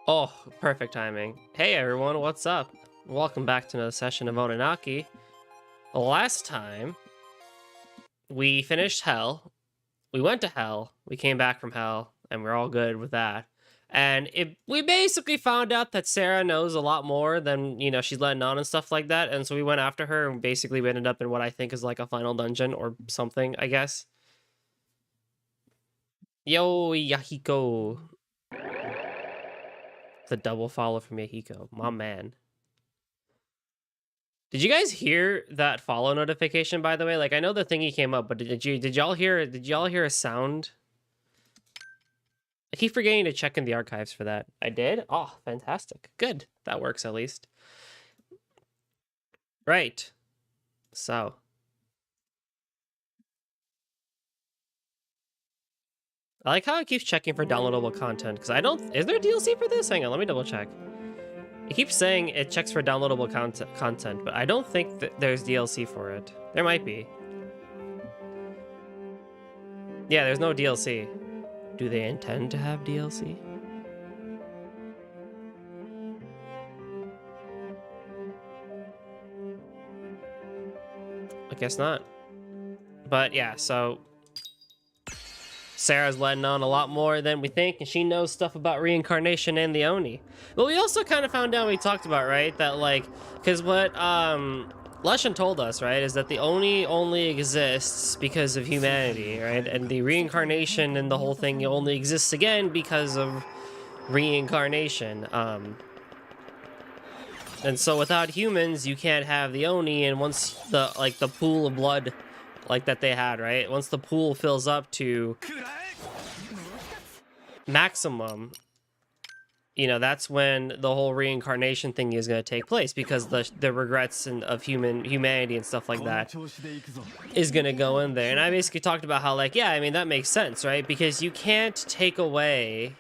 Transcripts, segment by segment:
Oh, perfect timing. Hey everyone, what's up? Welcome back to another session of Oninaki. Last time, we finished Hell, we went to Hell, we came back from Hell, and we're all good with that. And we basically found out that Sara knows a lot more than, she's letting on and stuff like that, and so we went after her, and basically we ended up in what I think is like a final dungeon or something, I guess. Yo, Yahiko. The double follow from Yahiko, my man. Did you guys hear that follow notification, by the way? Like, I know the thingy came up, but did y'all hear a sound? I keep forgetting to check in the archives for that. I did? Oh, fantastic. Good. That works at least. Right. So. I like how it keeps checking for downloadable content, because is there DLC for this? Hang on, let me double check. It keeps saying it checks for downloadable content, but I don't think that there's DLC for it. There might be. Yeah, there's no DLC. Do they intend to have DLC? I guess not. But yeah, so Sara's letting on a lot more than we think, and she knows stuff about reincarnation and the Oni. But we also kind of found out, we talked about, right, that like, because what Leshan told us, right, is that the Oni only exists because of humanity, right, and the reincarnation and the whole thing only exists again because of reincarnation. And so without humans, you can't have the Oni, and once the pool of blood like that they had, right? Once the pool fills up to maximum, that's when the whole reincarnation thing is going to take place, because the regrets of humanity and stuff like that is going to go in there. And I basically talked about how, like, yeah, I mean, that makes sense, right? Because you can't take away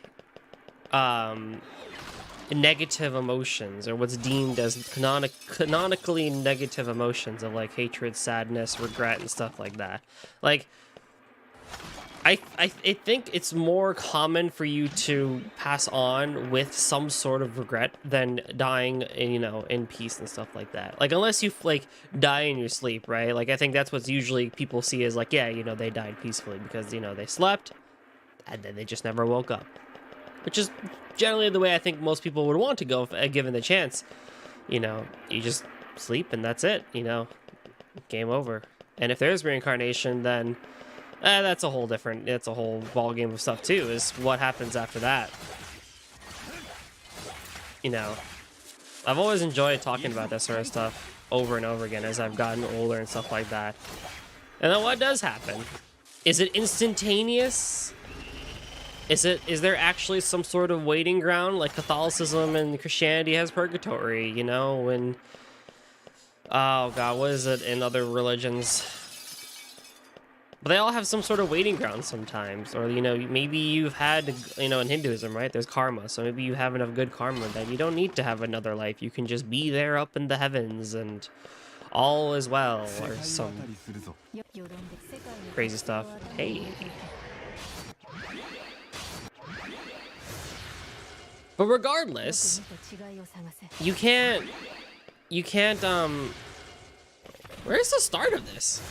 negative emotions, or what's deemed as canonically negative emotions of like hatred, sadness, regret, and stuff like that. Like, I think it's more common for you to pass on with some sort of regret than dying in, you know, in peace and stuff like that. Like, unless you like die in your sleep, right? Like, I think that's what's usually people see as like, yeah, you know, they died peacefully because, you know, they slept and then they just never woke up, which is generally the way I think most people would want to go if given the chance. You know, you just sleep and that's it, you know, game over. And if there's reincarnation, then that's a whole different, it's a whole ball game of stuff too, is what happens after that. You know, I've always enjoyed talking about this sort of stuff over and over again as I've gotten older and stuff like that. And then what does happen? Is it instantaneous? Is there actually some sort of waiting ground like Catholicism and Christianity has purgatory, you know, when, oh god, what is it in other religions? But they all have some sort of waiting ground sometimes, or, you know, maybe you've had, you know, in Hinduism, right, there's karma, so maybe you have enough good karma that you don't need to have another life. You can just be there up in the heavens and all is well, or some crazy stuff. Hey. But regardless, you can't, where's the start of this?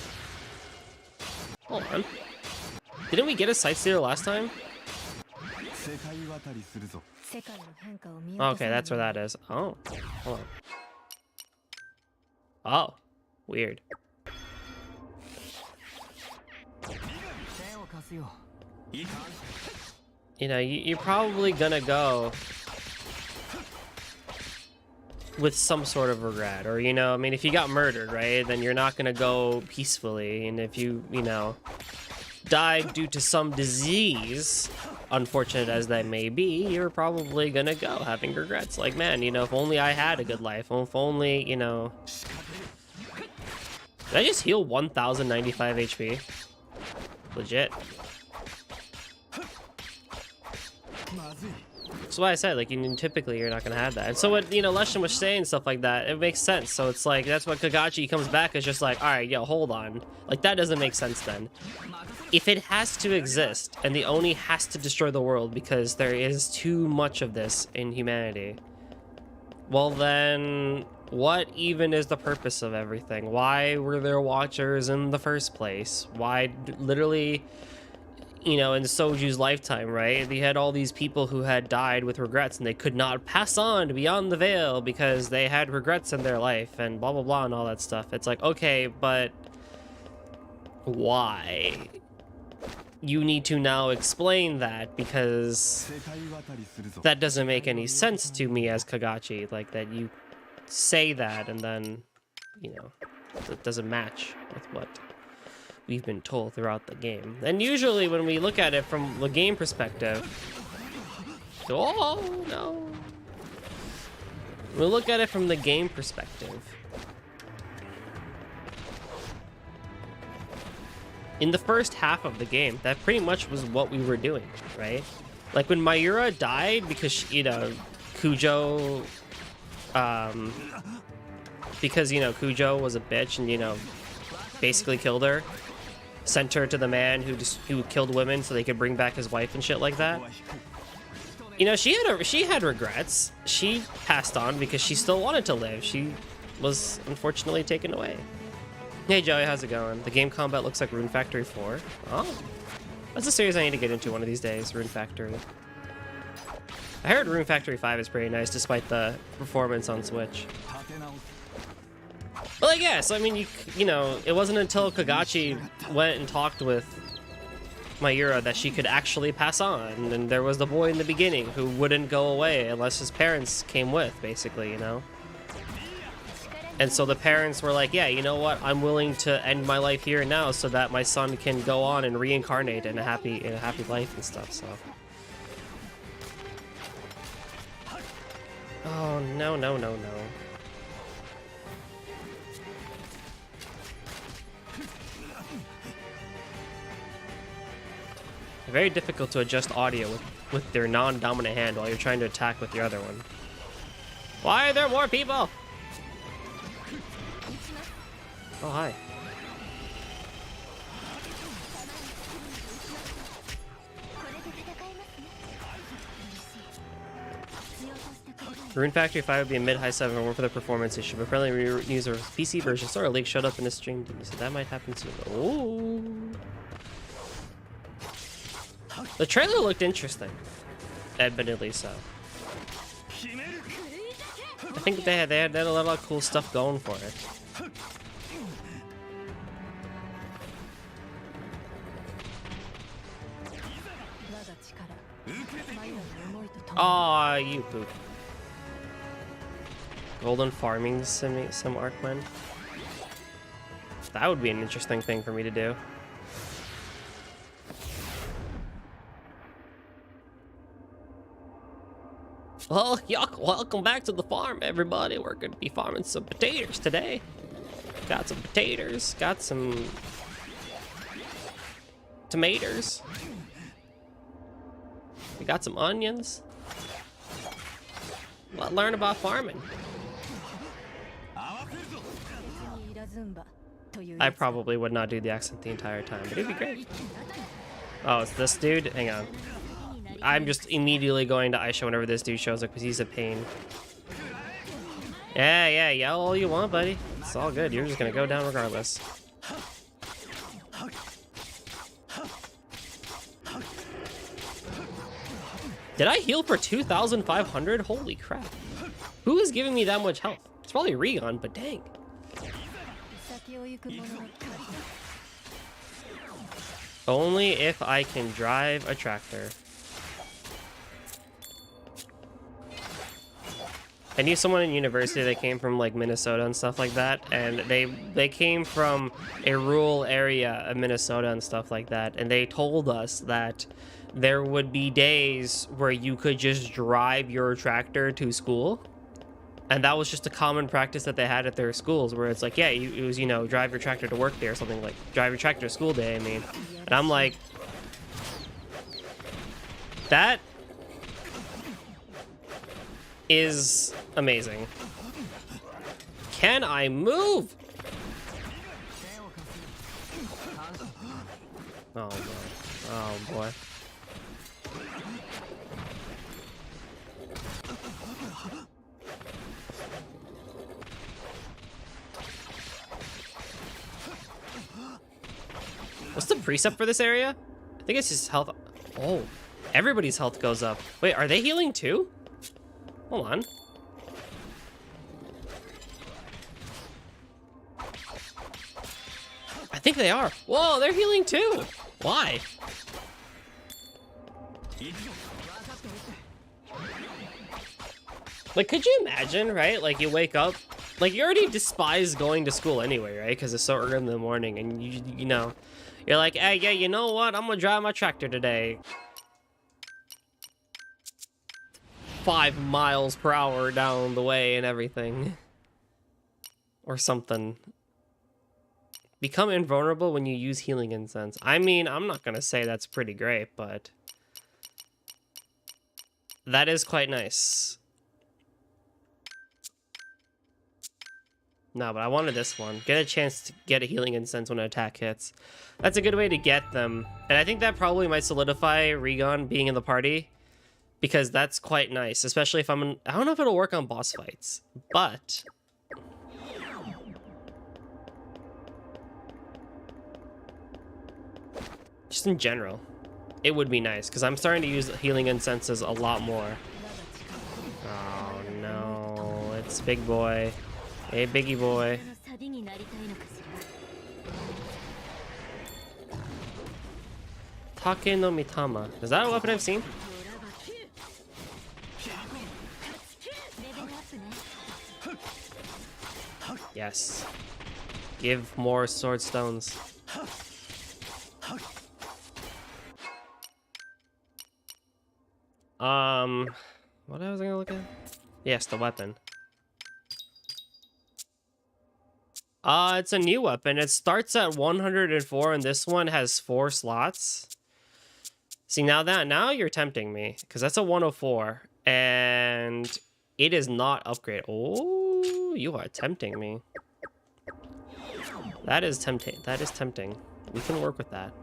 Hold on. Didn't we get a sightseer last time? Okay, that's where that is. Oh, hold on. Oh, weird. You know, you're probably gonna go with some sort of regret, or, you know, I mean, if you got murdered, right, then you're not gonna go peacefully. And if you know, died due to some disease, unfortunate as that may be, you're probably gonna go having regrets, like, man, you know, if only I had a good life, if only, you know. Did I just heal 1095 HP? Legit. That's why I said, like, typically you're not gonna have that. And so what, you know, Leshin was saying, stuff like that, it makes sense. So it's like, that's what Kagachi comes back, is just like, all right, yo, hold on, like, that doesn't make sense then. If it has to exist and the Oni has to destroy the world because there is too much of this in humanity, well then what even is the purpose of everything? Why were there watchers in the first place? Why, literally, you know, in Soju's lifetime, right? They had all these people who had died with regrets and they could not pass on to beyond the veil because they had regrets in their life and blah, blah, blah, and all that stuff. It's like, okay, but why? You need to now explain that, because that doesn't make any sense to me as Kagachi. Like, that you say that and then, you know, it doesn't match with what we've been told throughout the game. And usually when we look at it from the game perspective, oh no, we look at it from the game perspective, in the first half of the game, that pretty much was what we were doing, right? Like when Mayura died because she, you know, Kujo, because, you know, Kujo was a bitch and, you know, basically killed her, sent her to the man who killed women so they could bring back his wife and shit like that. You know, she had regrets. She passed on because she still wanted to live. She was unfortunately taken away. Hey Joey, how's it going? The game combat looks like Rune Factory 4. Oh, that's a series I need to get into one of these days, Rune Factory. I heard Rune Factory 5 is pretty nice despite the performance on Switch. Well, I guess, I mean, you know, it wasn't until Kagachi went and talked with Mayura that she could actually pass on, and there was the boy in the beginning who wouldn't go away unless his parents came with, basically, you know? And so the parents were like, yeah, you know what, I'm willing to end my life here and now so that my son can go on and reincarnate in a happy life and stuff, so. Oh, no, no, no, no. Very difficult to adjust audio with their non-dominant hand while you're trying to attack with your other one. Why are there more people? Oh, hi. Rune Factory 5 would be a mid-high 7 or for the performance issue, but apparently user PC version Sora League showed up in the stream, so that might happen soon. Oh. The trailer looked interesting, admittedly so. I think they had a lot of cool stuff going for it. Aw, you poop. Golden farming sim Arkman. That would be an interesting thing for me to do. Well, welcome back to the farm, everybody. We're gonna be farming some potatoes today. Got some potatoes, got some tomatoes. We got some onions. Well, learn about farming. I probably would not do the accent the entire time, but it'd be great. Oh, it's this dude? Hang on. I'm just immediately going to Aisha whenever this dude shows up because he's a pain. Yeah, yell all you want, buddy. It's all good. You're just gonna go down regardless. Did I heal for 2,500? Holy crap. Who is giving me that much health? It's probably Regon, but dang. Only if I can drive a tractor. I knew someone in university that came from like Minnesota and stuff like that, and they came from a rural area of Minnesota and stuff like that, and they told us that there would be days where you could just drive your tractor to school, and that was just a common practice that they had at their schools, where it's like, yeah, it was, you know, drive your tractor to work day or something, like drive your tractor to school day, I mean. And I'm like, that is amazing. Can I move? Oh boy. Oh boy. What's the precept for this area? I think it's just health. Oh, everybody's health goes up. Wait, are they healing too? Hold on. I think they are. Whoa, they're healing too. Why? Like, could you imagine, right? Like, you wake up, like, you already despise going to school anyway, right? Because it's so early in the morning, and you know, you're like, hey, yeah, you know what? I'm gonna drive my tractor today. 5 miles per hour down the way and everything. Or something. Become invulnerable when you use healing incense. I mean, I'm not gonna say that's pretty great, but that is quite nice. No, but I wanted this one. Get a chance to get a healing incense when an attack hits. That's a good way to get them. And I think that probably might solidify Regon being in the party, because that's quite nice, especially if I'm in, I don't know if it'll work on boss fights, but just in general, it would be nice, because I'm starting to use healing incenses a lot more. Oh no, it's big boy. Hey, biggie boy. Take no Mitama. Is that a weapon I've seen? Yes. Give more sword stones. What was I gonna look at? Yes, the weapon. It's a new weapon. It starts at 104, and this one has 4 slots. See, now you're tempting me, because that's a 104, and it is not upgrade. Oh, you are tempting me. That is tempting. That is tempting. We can work with that.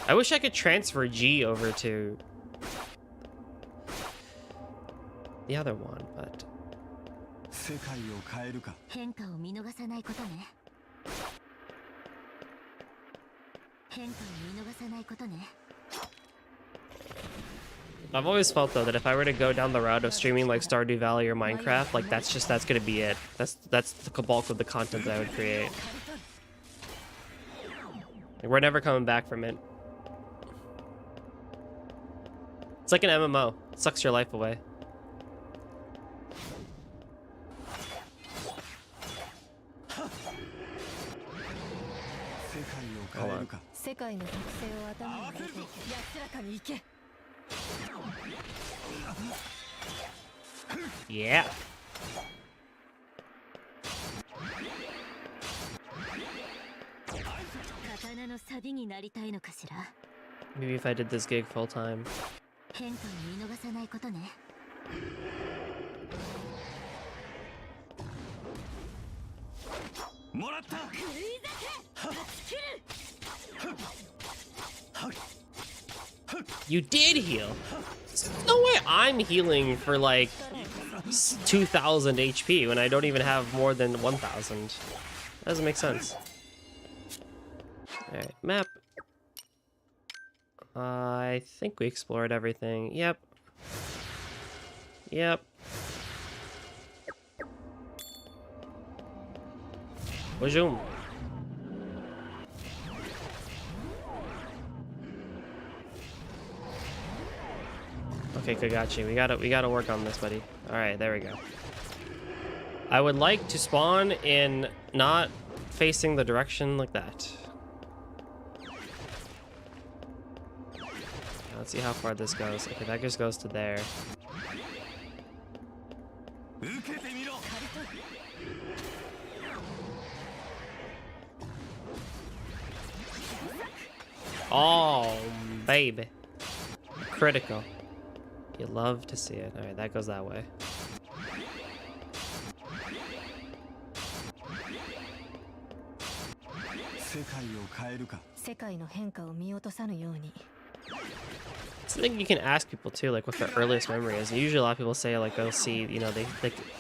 I wish I could transfer G over to the other one, but I've always felt though that if I were to go down the route of streaming like Stardew Valley or Minecraft, like that's gonna be it. That's the bulk of the content that I would create. Like, we're never coming back from it. It's like an MMO. It sucks your life away. Hold on. Yeah. Maybe if I did this gig full time. You did heal. There's no way I'm healing for like 2,000 HP when I don't even have more than 1,000. That doesn't make sense. Alright, map. I think we explored everything. Yep. Yep. Wajoom. Okay, Kagachi, we gotta work on this, buddy. Alright, there we go. I would like to spawn in not facing the direction like that. Let's see how far this goes. Okay, that just goes to there. Oh, baby. Critical. You love to see it. Alright, that goes that way. It's something you can ask people too, like what their earliest memory is. And usually a lot of people say like they'll see, you know, they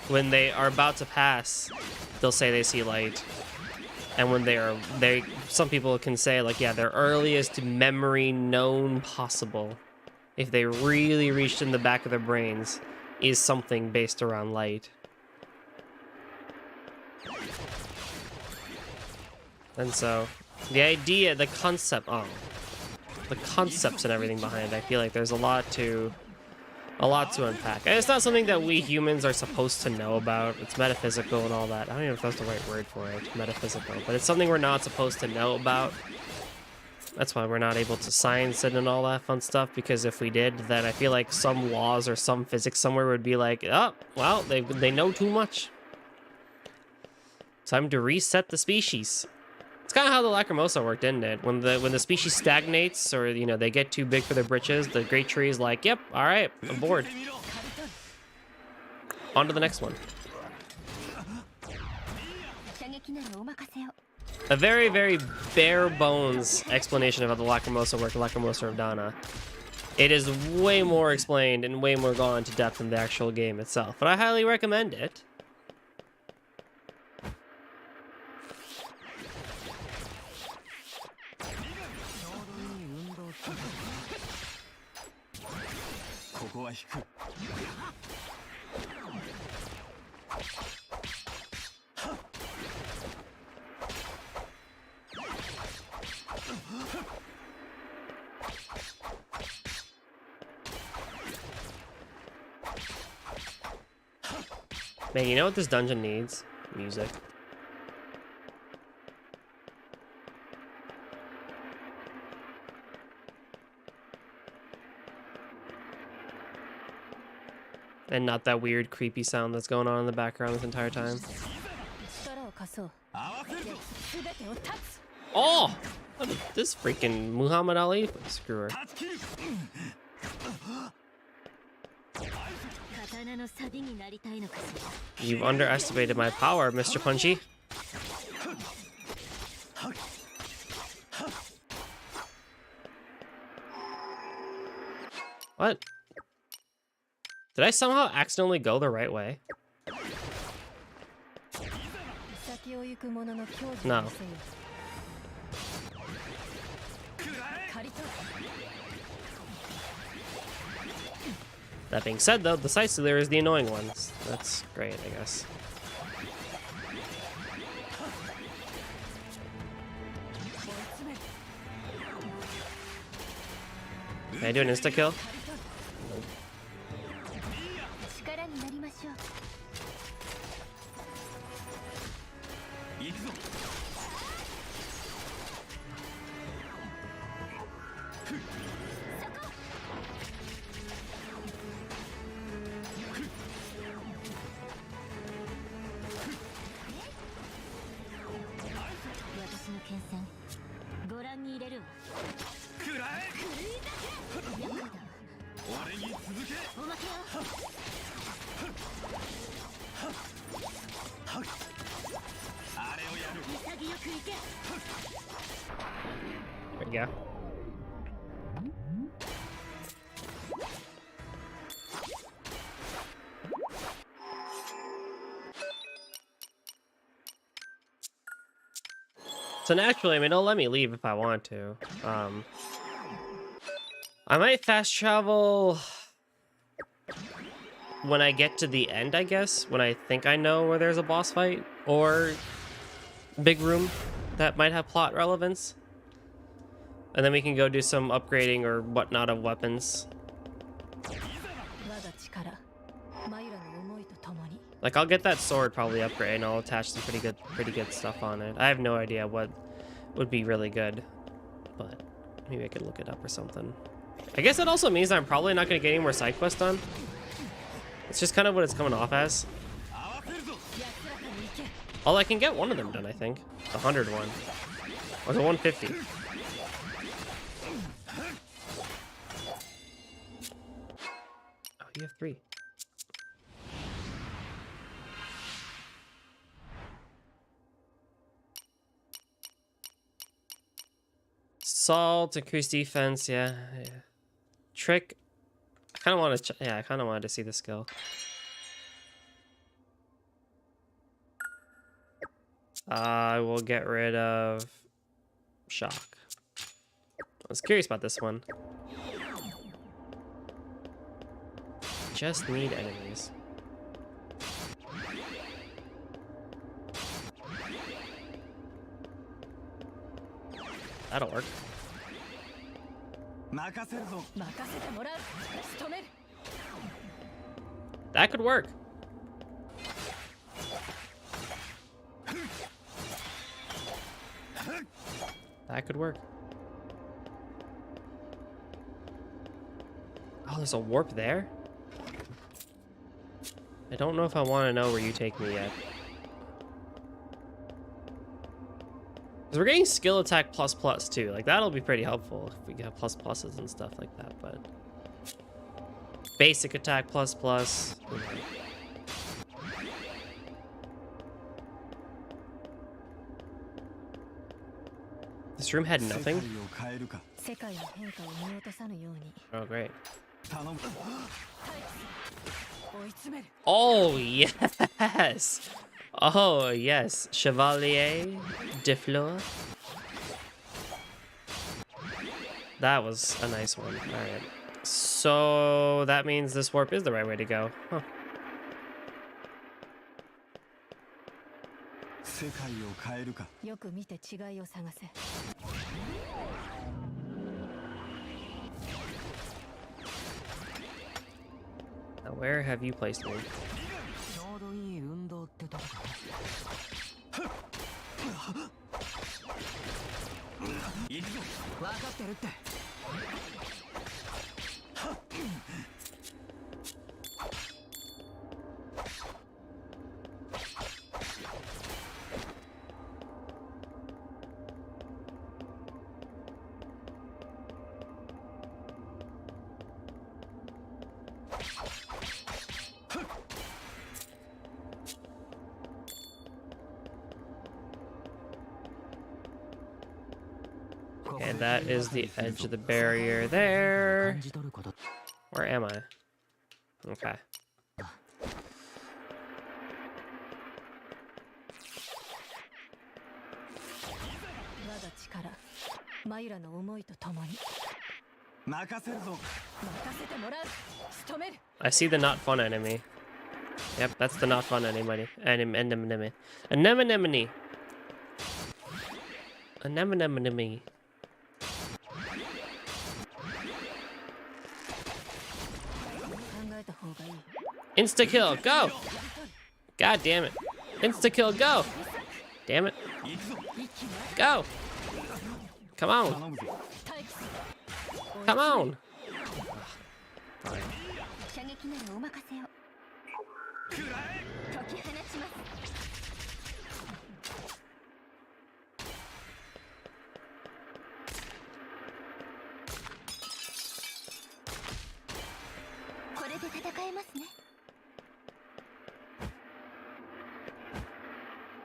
when they are about to pass, they'll say they see light. And when some people can say like, yeah, their earliest memory known possible, if they really reached in the back of their brains, is something based around light. And so the idea, the concept, the concepts and everything behind it, I feel like there's a lot to unpack. And it's not something that we humans are supposed to know about. It's metaphysical and all that. I don't even know if that's the right word for it, metaphysical. But it's something we're not supposed to know about. That's why we're not able to science it and all that fun stuff, because if we did, then I feel like some laws or some physics somewhere would be like, oh, well, they know too much. Time to reset the species. It's kind of how the Lacrimosa worked, didn't it? When the species stagnates, or you know they get too big for their britches, the great tree is like, yep, all right, I'm bored. On to the next one. A very, very bare bones explanation of how the Lacrimosa worked, the Lacrimosa of Dana. It is way more explained and way more gone into depth in the actual game itself, but I highly recommend it. Man, you know what this dungeon needs? Music. And not that weird, creepy sound that's going on in the background this entire time. Oh! This freaking Muhammad Ali? Screw her. You've underestimated my power, Mr. Punchy. What? Did I somehow accidentally go the right way? No. That being said, though, the side stealer is the annoying ones. That's great, I guess. Can I do an insta kill? There we go. So naturally, I mean, it'll let me leave if I want to. I might fast travel when I get to the end, I guess, when I think I know where there's a boss fight or big room that might have plot relevance. And then we can go do some upgrading or whatnot of weapons. Like, I'll get that sword probably upgrade and I'll attach some pretty good stuff on it. I have no idea what would be really good, but maybe I could look it up or something. I guess that also means I'm probably not going to get any more side quests done. It's just kind of what it's coming off as. Although I can get one of them done, I think. The 100 one. Or the 150. Oh, you have 3. Salt, increased defense, yeah. Trick. I kind of want to. Yeah, I kind of wanted to see the skill. I will get rid of shock. I was curious about this one. Just need enemies. That'll work. That could work. That could work. Oh, there's a warp there? I don't know if I want to know where you take me yet. Because we're getting skill attack plus plus too. Like, that'll be pretty helpful if we get plus pluses and stuff like that, but... Basic attack plus plus. You know. This room had nothing? Oh, great. Oh, yes! Oh, yes. Chevalier de Fleur. That was a nice one. Alright. So, that means this warp is the right way to go. Huh. Now, where have you placed me? And that is the edge of the barrier there. Where am I? Okay. I see the not fun enemy. Yep, that's the not fun enemy. Anemone. Anemone. Anemone. Insta kill, go! God damn it. Insta kill, go! Damn it. Go! Come on! Come on! Fine.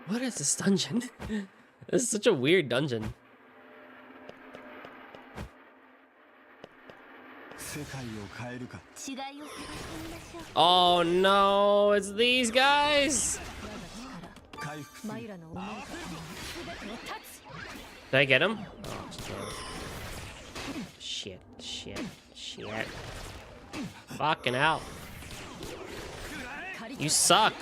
What is this dungeon? This is such a weird dungeon. Oh no, it's these guys! Did I get him? Oh, shit. Fucking hell. You suck.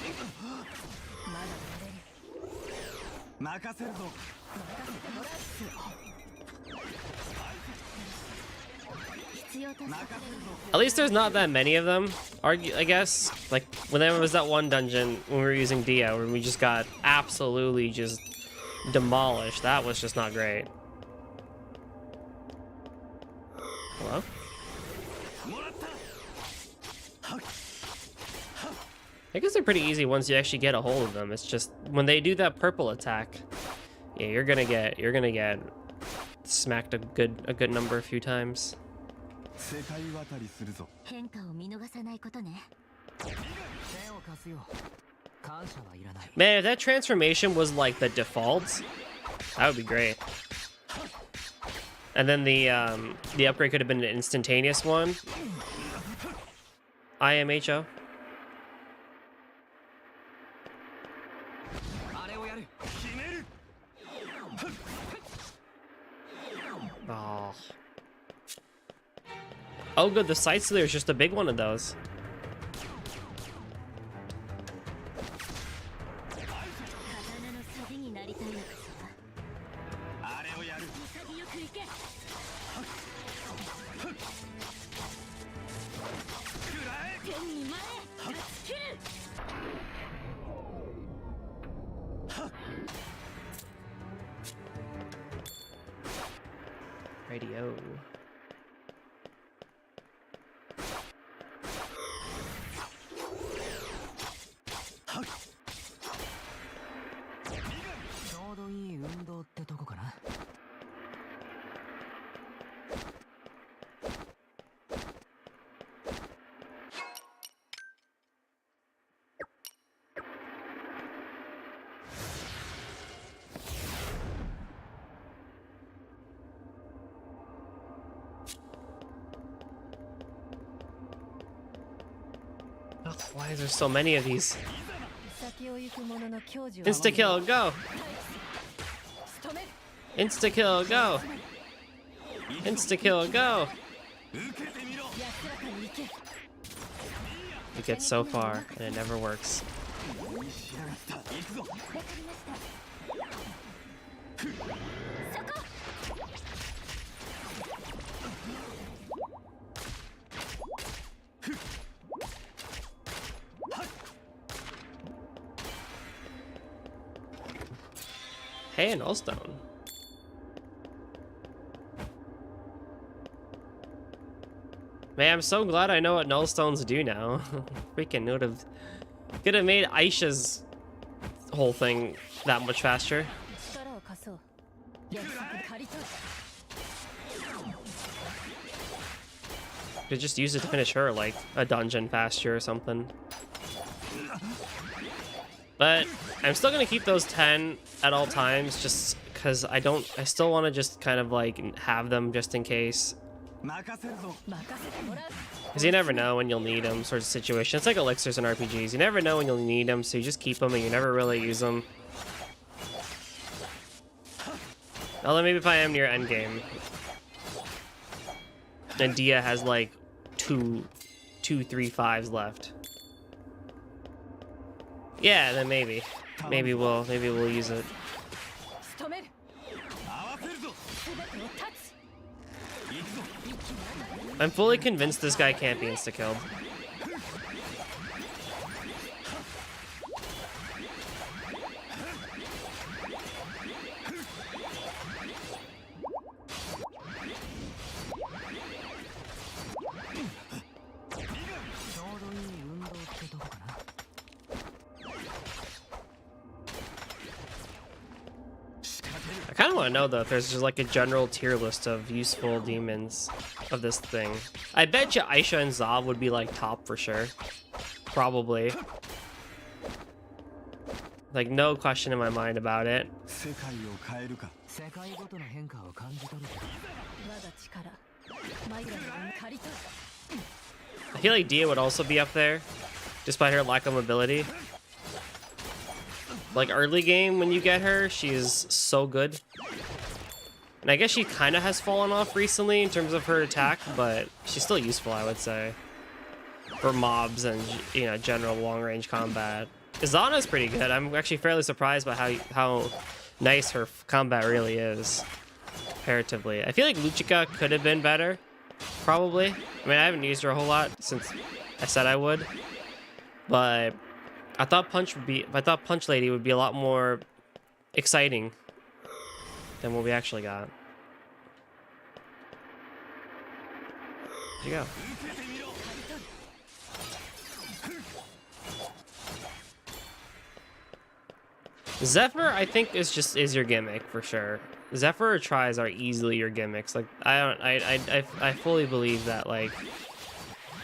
At least there's not that many of them, I guess. Like, when there was that one dungeon when we were using Dio, where we just got absolutely just demolished. That was just not great. Hello? I guess they're pretty easy once you actually get a hold of them. It's just when they do that purple attack, yeah, you're gonna get smacked a good number a few times. Man, if that transformation was like the default, that would be great. And then the upgrade could have been an instantaneous one. IMHO. Oh. Oh good, the Sight Stealer is just a big one of those. Radio. Why is there so many of these? Insta kill, go! Insta kill, go! Insta kill, go! You get so far and it never works. Hey, an Nullstone. Man, I'm so glad I know what Nullstones do now. Freaking could have made Aisha's whole thing that much faster. Could just use it to finish her like a dungeon faster or something. But I'm still gonna keep those 10 at all times, just because I still want to just kind of like have them just in case. Because you never know when you'll need them, sort of situation. It's like elixirs in RPGs. You never know when you'll need them, so you just keep them and you never really use them. Although maybe if I am near endgame, and Dia has like two, 3 5s left. Yeah, then maybe we'll use it. I'm fully convinced this guy can't be insta-killed. I kind of want to know, though, if there's just like a general tier list of useful demons of this thing. I bet you Aisha and Zav would be like top for sure. Probably. Like, no question in my mind about it. I feel like Dia would also be up there, despite her lack of mobility. Like, early game, when you get her, she's so good. And I guess she kind of has fallen off recently in terms of her attack, but she's still useful, I would say. For mobs and, you know, general long-range combat. Izana's pretty good. I'm actually fairly surprised by how nice her combat really is, comparatively. I feel like Luchika could have been better, probably. I mean, I haven't used her a whole lot since I said I would. But I thought Punch Lady would be a lot more exciting than what we actually got. There you go. Zephyr, I think, is your gimmick for sure. Zephyr or Tries are easily your gimmicks. Like, I fully believe that, like,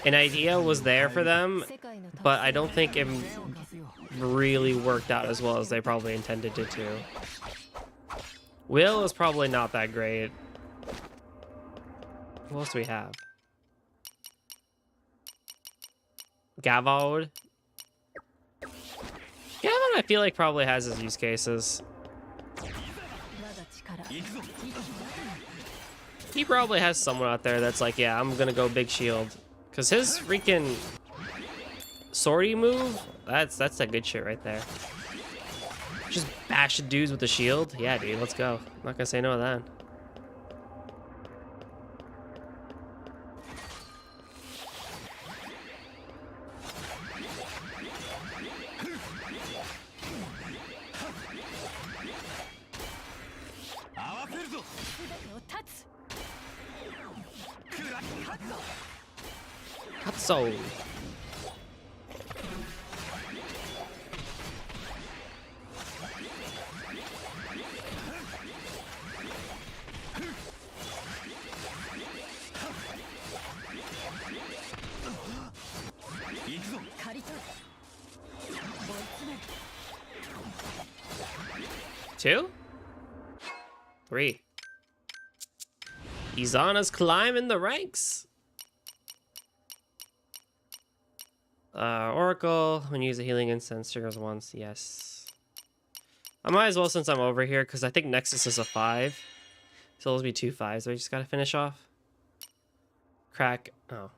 an idea was there for them, but I don't think it really worked out as well as they probably intended it to. Will is probably not that great. What else do we have? Gavod. Gavin, I feel like, probably has his use cases. He probably has someone out there that's like, yeah, I'm gonna go big shield. Because his freaking swordy move, that's that good shit right there. Just bash dudes with the shield. Yeah, dude, let's go. I'm not gonna say no to that. Katso. Two? Three. Izana's climbing the ranks. Oracle, when you use a healing incense, triggers once. Yes. I might as well, since I'm over here, because I think Nexus is a 5. So it'll be 2 5s. So I just gotta finish off. Crack. Oh.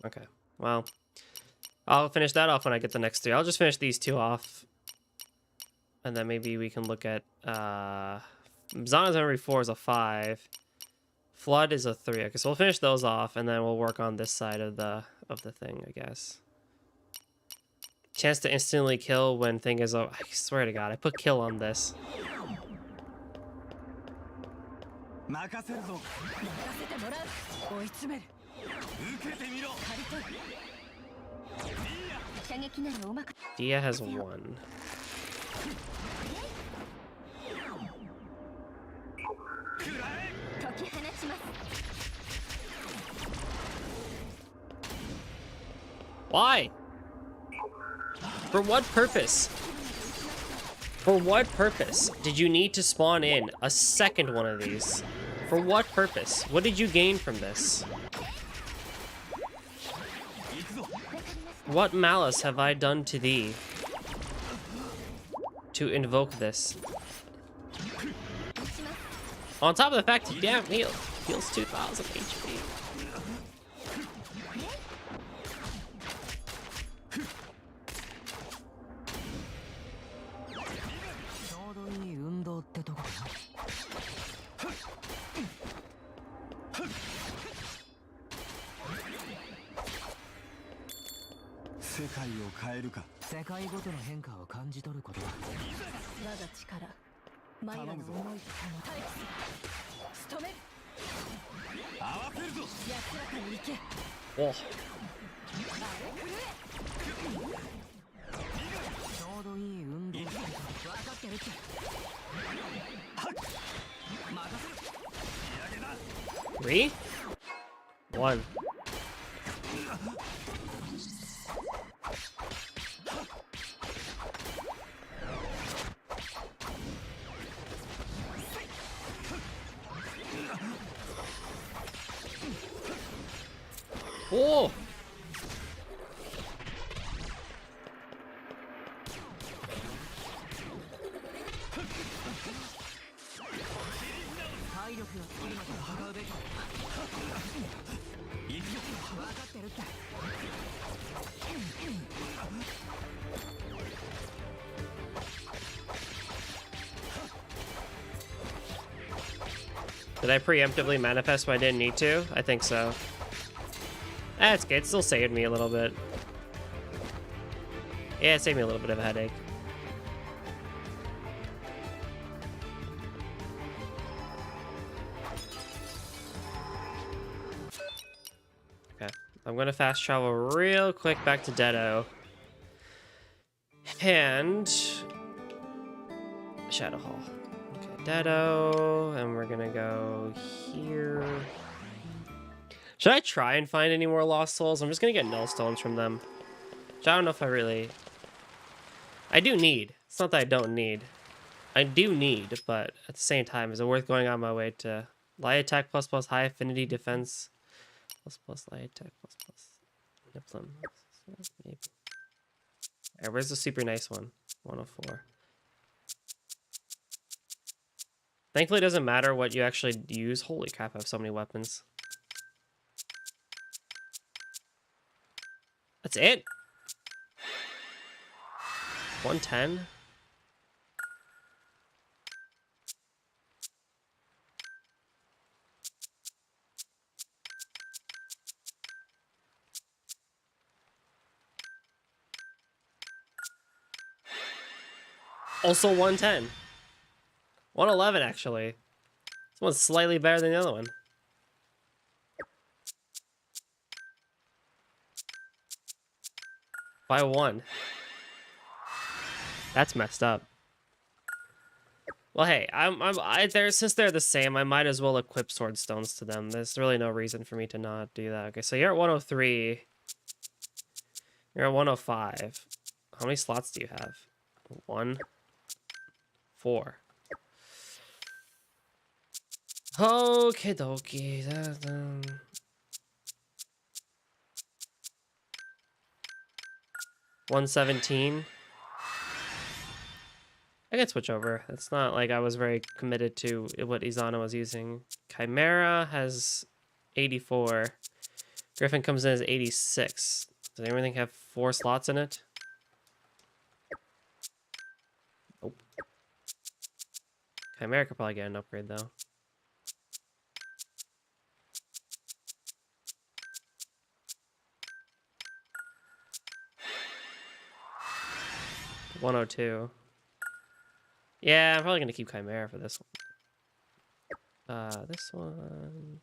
Okay. Well, I'll finish that off when I get the next 3. I'll just finish these 2 off. And then maybe we can look at Zana's memory 4 is a 5. Flood is a 3. Okay, so we'll finish those off, and then we'll work on this side of the thing, I guess. Chance to instantly kill when thing is over. I swear to God, I put kill on this. Dia has 1. Why? For what purpose? For what purpose did you need to spawn in a second one of these? For what purpose? What did you gain from this? What malice have I done to thee to invoke this? On top of the fact he damn heals 2,000 HP. Whoa. Three? One. Oh! Did I preemptively manifest when I didn't need to? I think so. That's good. It still saved me a little bit. Yeah, it saved me a little bit of a headache. Okay. I'm going to fast travel real quick back to Deado. And Shadow Hall. Okay, Deado. And we're going to go here. Should I try and find any more lost souls? I'm just gonna get null stones from them. Which I don't know if I really... I do need. It's not that I don't need. I do need, but at the same time, is it worth going on my way to light attack plus high affinity defense plus light attack plus Niplim? Maybe. Alright, where's the super nice one? 104. Thankfully, it doesn't matter what you actually use. Holy crap, I have so many weapons. That's it? 110? Also 110. 111 actually. This one's slightly better than the other one. By one. That's messed up. Well, hey, since they're the same, I might as well equip sword stones to them. There's really no reason for me to not do that. Okay, so you're at 103. You're at 105. How many slots do you have? 1, 4. Okie dokie. 117. I can switch over. It's not like I was very committed to what Izana was using. Chimera has 84. Griffin comes in as 86. Does everything have 4 slots in it? Nope. Chimera could probably get an upgrade though. $102. Yeah, I'm probably gonna keep Chimera for this one. This one.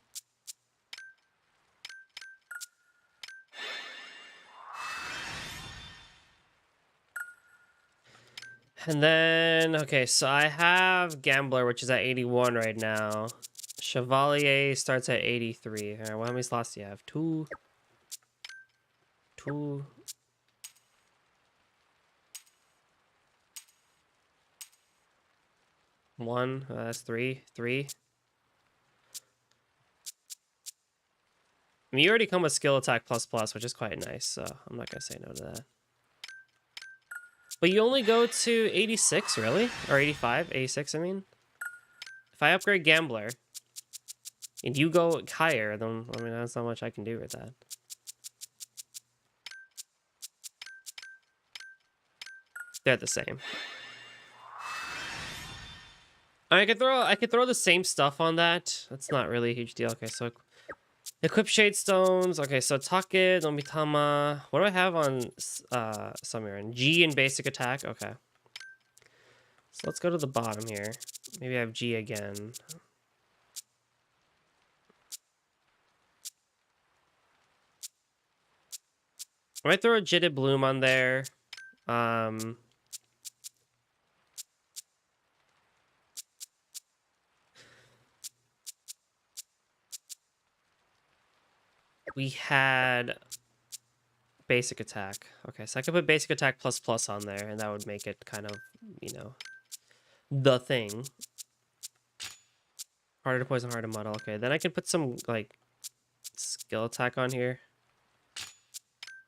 And then, okay, so I have Gambler, which is at 81 right now. Chevalier starts at 83. All right, well, how many slots do you have? 2. 2. 1. That's 3. 3. I mean, you already come with skill attack plus, which is quite nice, so I'm not gonna say no to that. But you only go to 86, really? Or 85? 86, I mean? If I upgrade Gambler and you go higher, then I mean that's not much I can do with that. They're the same. I could throw the same stuff on that. That's not really a huge deal. Okay, so equip shade stones. Okay, so Take, Nomitama. What do I have on Samiran? G and basic attack. Okay. So let's go to the bottom here. Maybe I have G again. I might throw a Jitted Bloom on there. We had basic attack. Okay, so I could put basic attack ++ on there, and that would make it kind of, you know, the thing. Harder to poison, harder to muddle. Okay, then I can put some, like, skill attack on here.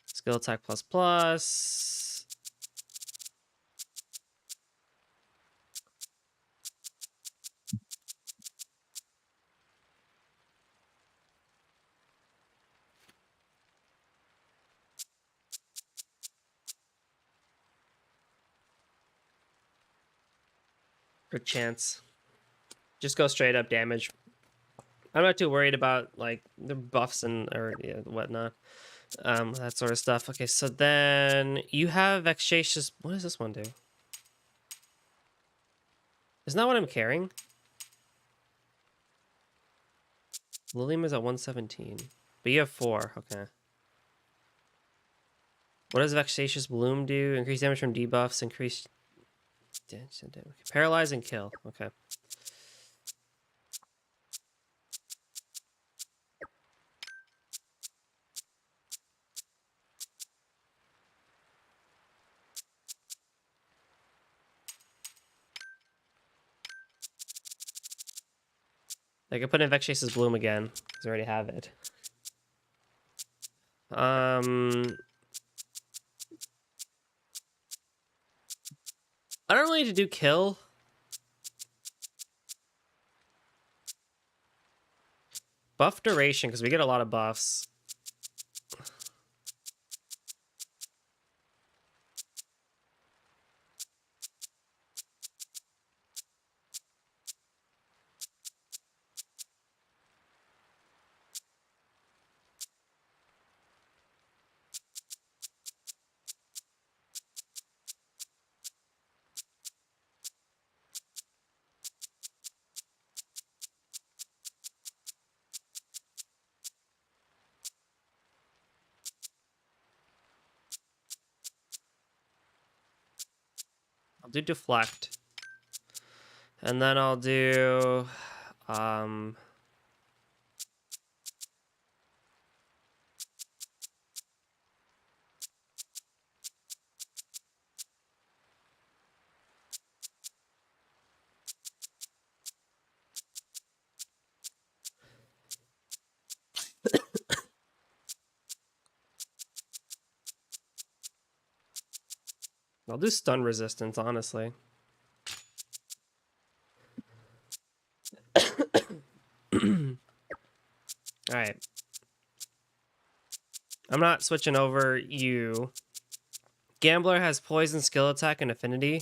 Skill attack ++. For chance. Just go straight up damage. I'm not too worried about, like, the buffs and, or yeah, whatnot. That sort of stuff. Okay, so then you have Vexatious. What does this one do? Isn't that what I'm carrying? Lilium is at 117. But you have 4. Okay. What does Vexatious Bloom do? Increase damage from debuffs. Increase... Paralyze and kill. Okay. I can put in Vexatious Bloom again, because I already have it. I don't really need to do kill. Buff duration, because we get a lot of buffs. I'll do deflect. And then I'll do I'll do stun resistance, honestly. Alright. I'm not switching over you. Gambler has poison, skill attack, and affinity.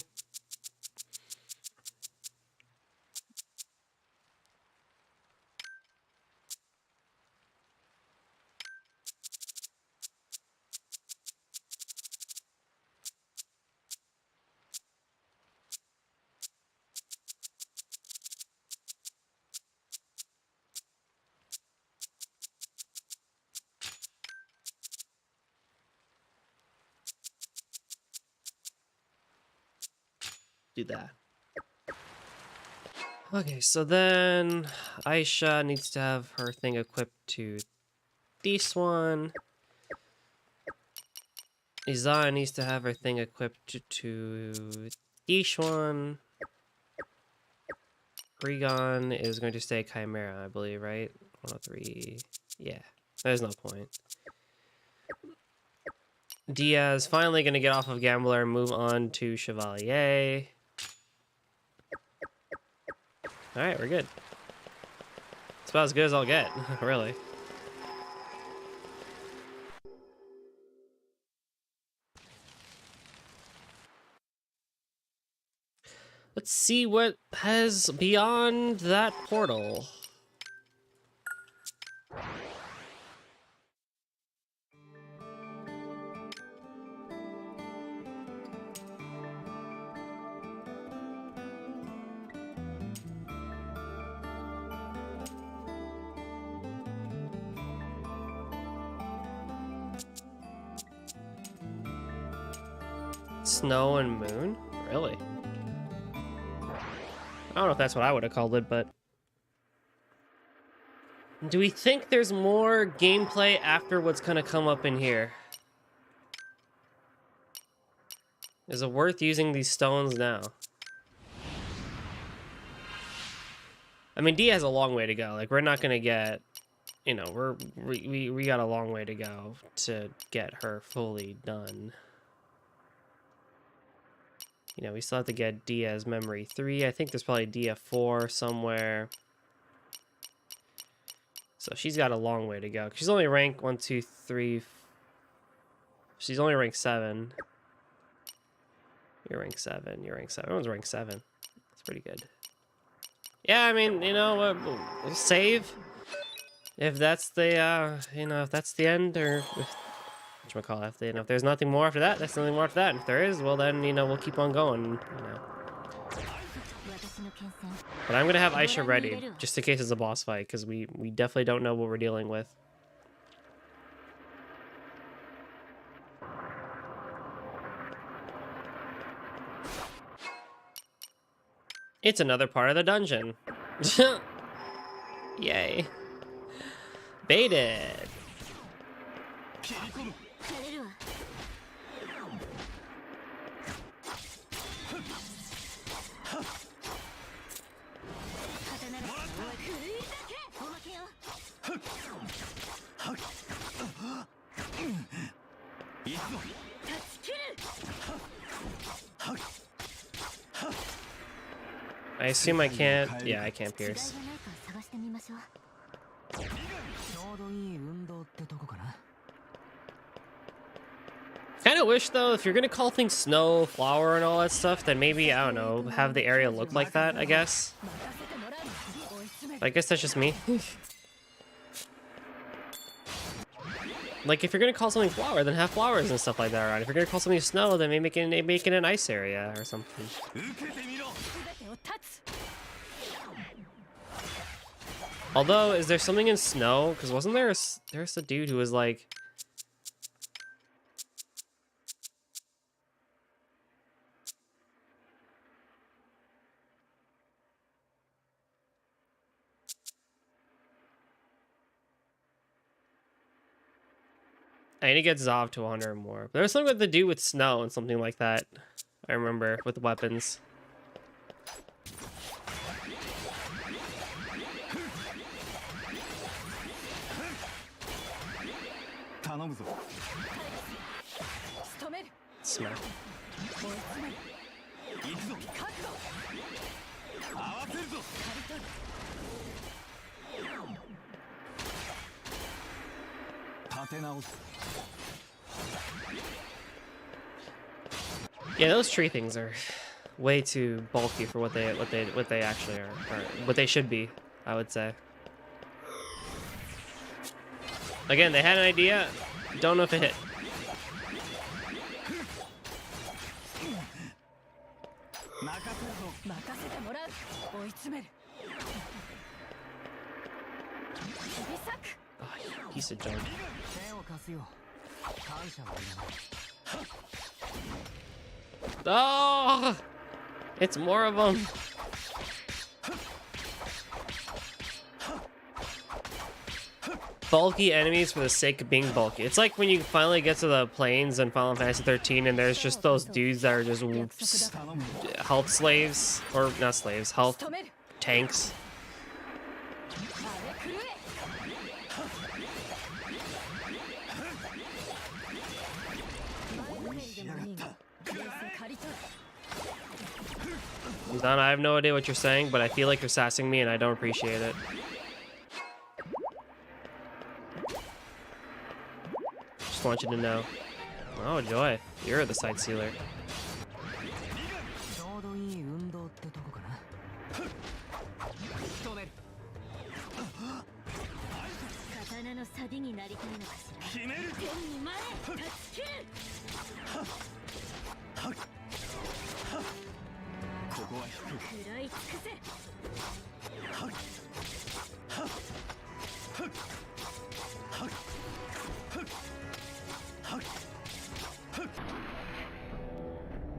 Do that. Okay, so then Aisha needs to have her thing equipped to this one. Izaya needs to have her thing equipped to this one. Regon is going to stay Chimera, I believe, right? 103. Yeah, there's no point. Diaz finally going to get off of Gambler and move on to Chevalier. Alright, we're good. It's about as good as I'll get, really. Let's see what has beyond that portal. Snow and moon? Really? I don't know if that's what I would have called it, but... Do we think there's more gameplay after what's gonna come up in here? Is it worth using these stones now? I mean, D has a long way to go. Like, we're not gonna get... You know, we got a long way to go to get her fully done. You know, we still have to get Dia's memory 3. I think there's probably Dia 4 somewhere. So she's got a long way to go. She's only rank 1, 2, 3. She's only rank 7. You're rank 7. You're rank 7. Everyone's rank 7. That's pretty good. Yeah, I mean, you know, save. If that's the, you know, if that's the end, or if, whatchamacallit, if, you know, if there's nothing more after that, that's nothing more after that. And if there is, well then, you know, we'll keep on going, you know. But I'm gonna have Aisha ready, just in case it's a boss fight, because we definitely don't know what we're dealing with. It's another part of the dungeon. Yay. Baited. I assume I can't. Yeah, I can't pierce. Kind of wish, though, if you're gonna call things snow, flower, and all that stuff, then maybe, I don't know, have the area look like that, I guess. But I guess that's just me. Like, if you're gonna call something flower, then have flowers and stuff like that around. If you're gonna call something snow, then maybe make it an ice area or something. Although, is there something in snow? Because wasn't there there's a dude who was like... I need to get Zav to 100 or more. There was something with the dude with snow and something like that. I remember, with weapons. Smack. Yeah, those tree things are way too bulky for what they actually are, or what they should be, I would say. Again, they had an idea, don't know if it hit. Oh, you piece of junk. Oh, it's more of them. Bulky enemies for the sake of being bulky. It's like when you finally get to the plains in Final Fantasy 13 and there's just those dudes that are just health slaves, or not slaves, health tanks. Zana, I have no idea what you're saying, but I feel like you're sassing me and I don't appreciate it. Just want you to know. Oh, Joy. You're the sight sealer.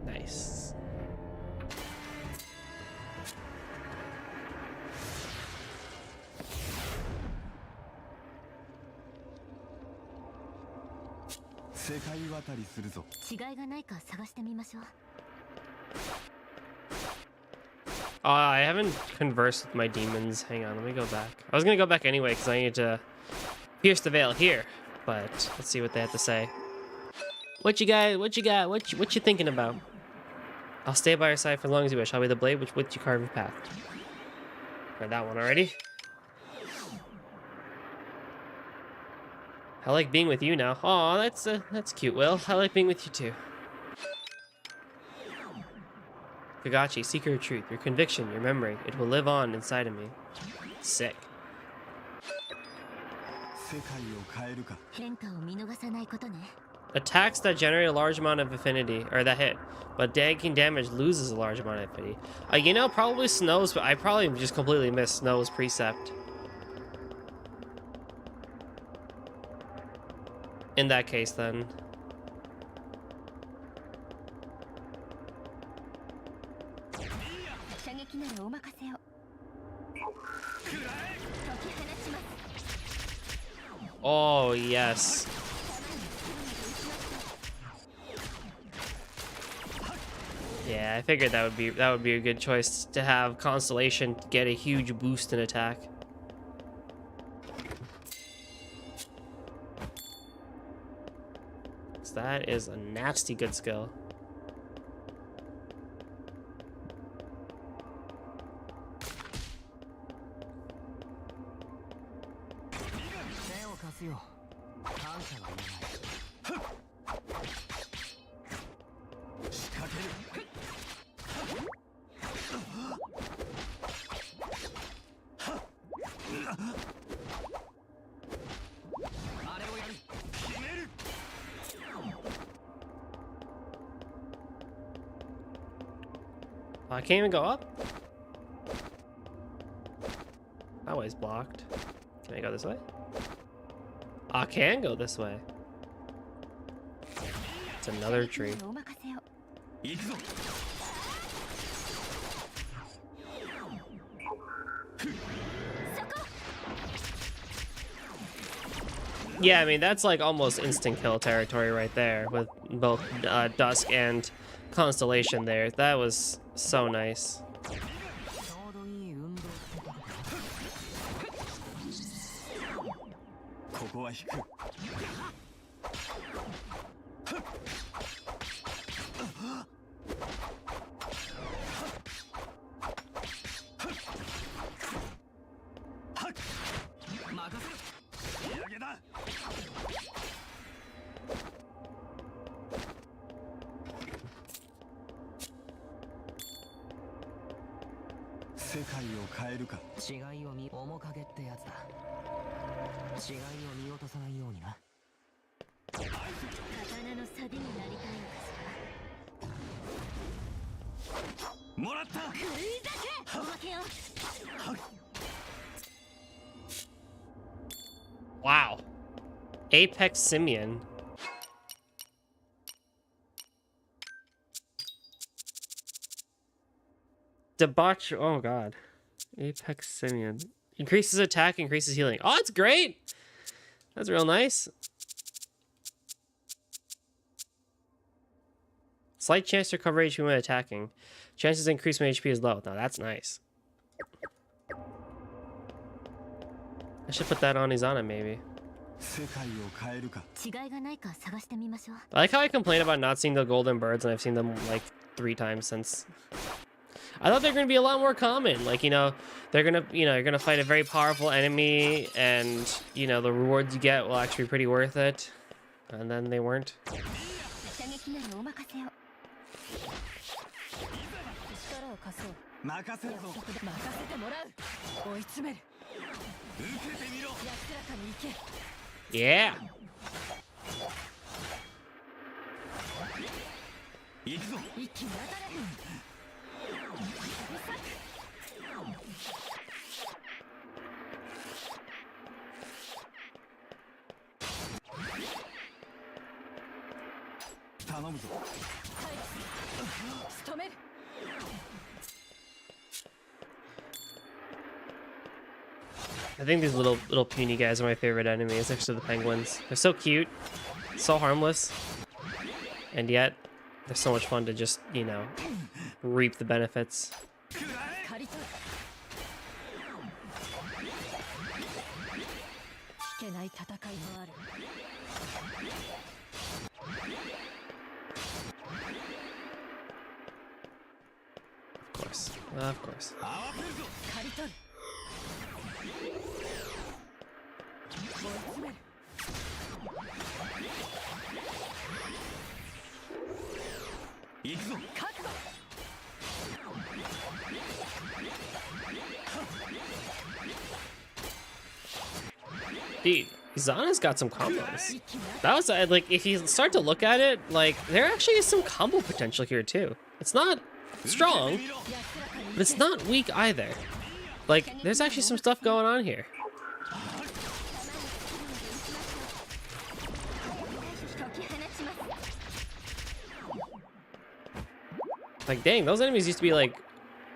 Nice. I haven't conversed with my demons. Hang on, let me go back. I was gonna go back anyway because I need to pierce the veil here, but let's see what they have to say. What you got? What you got? What you thinking about? I'll stay by your side for as long as you wish. I'll be the blade which you carve your path. Read that one already. I like being with you now. Aw, that's cute, Will. I like being with you too. Kagachi, seek your truth, your conviction, your memory. It will live on inside of me. Sick. Attacks that generate a large amount of affinity, or that hit, but taking damage loses a large amount of affinity. You know, probably Snow's, but I probably just completely missed Snow's precept. In that case, then. Oh, yes. Yeah, I figured that would be a good choice to have Constellation get a huge boost in attack. So that is a nasty good skill. I can't even go up? That way's blocked. Can I go this way? I can go this way. It's another tree. Yeah, I mean, that's like almost instant kill territory right there with both Dusk and Constellation there. That was so nice. Wow. Apex Simian. Debauch. Oh god. Apex Simian. Increases attack, increases healing. Oh, that's great. That's real nice. Slight chance to recover HP when attacking. Chances increase when HP is low. Now that's nice. I should put that on Izana maybe. I like how I complain about not seeing the golden birds and I've seen them like 3 times since I thought they were gonna be a lot more common. Like, you know, they're gonna, you know, you're gonna fight a very powerful enemy, and you know the rewards you get will actually be pretty worth it. And then they weren't. Yeah. I think these little puny guys are my favorite enemies next to the penguins. They're so cute, so harmless, and yet they're so much fun to just, you know, reap the benefits. Of course, of course. Dude, Zana's got some combos. That was like, if you start to look at it, like there actually is some combo potential here too. It's not strong, but it's not weak either. Like there's actually some stuff going on here. Like, dang, those enemies used to be like,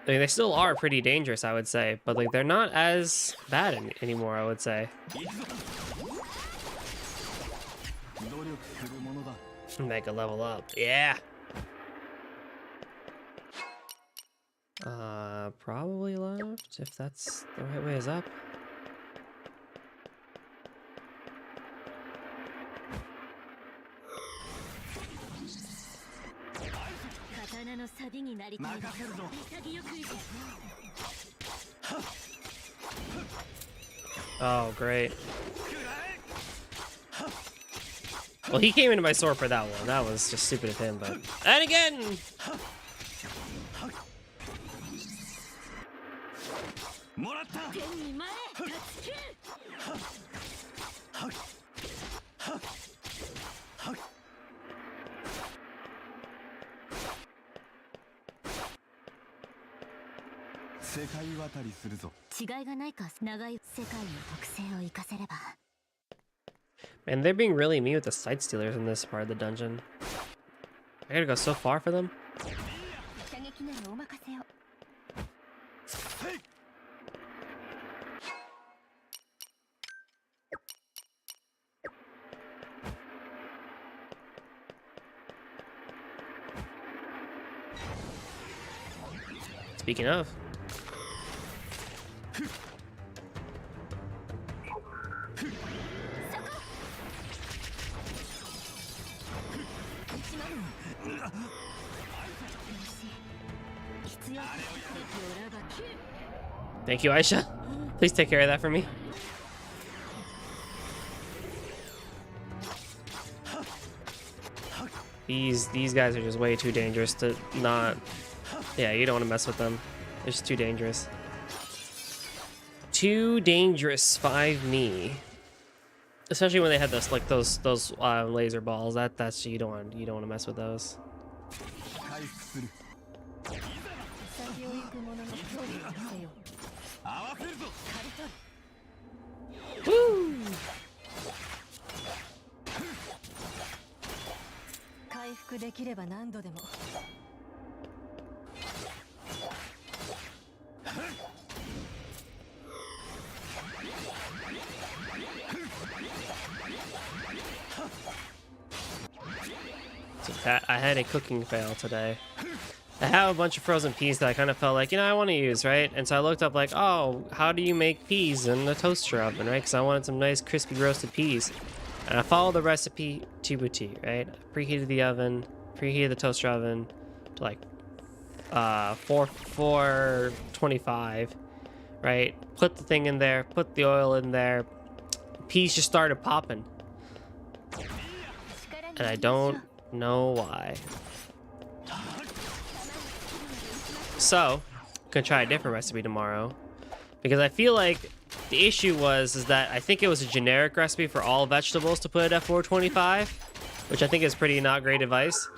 I mean, they still are pretty dangerous, I would say, but like they're not as bad anymore, I would say. Mega level up, yeah. Probably left, if that's the right way is up. Oh, great. Well, he came into my sword for that one. That was just stupid of him, but... And again! Man, they're being really mean with the sight stealers in this part of the dungeon. I gotta go so far for them. Speaking of. Thank you, Aisha. Please take care of that for me. These guys are just way too dangerous to not... Yeah, you don't want to mess with them. They're just too dangerous. Too dangerous, 5-me. Especially when they had those like those laser balls. That's you don't want to mess with those. Woo! So I had a cooking fail today. I have a bunch of frozen peas that I kind of felt like, you know, I want to use, right? And so I looked up like, oh, how do you make peas in the toaster oven, right? Because I wanted some nice crispy roasted peas. And I followed the recipe to a T, right? Preheated the oven, preheated the toaster oven to like 425, right? Put the thing in there, put the oil in there. Peas just started popping. And I don't know why. So, I'm gonna try a different recipe tomorrow. Because I feel like the issue is that I think it was a generic recipe for all vegetables to put it at 425, which I think is pretty not great advice.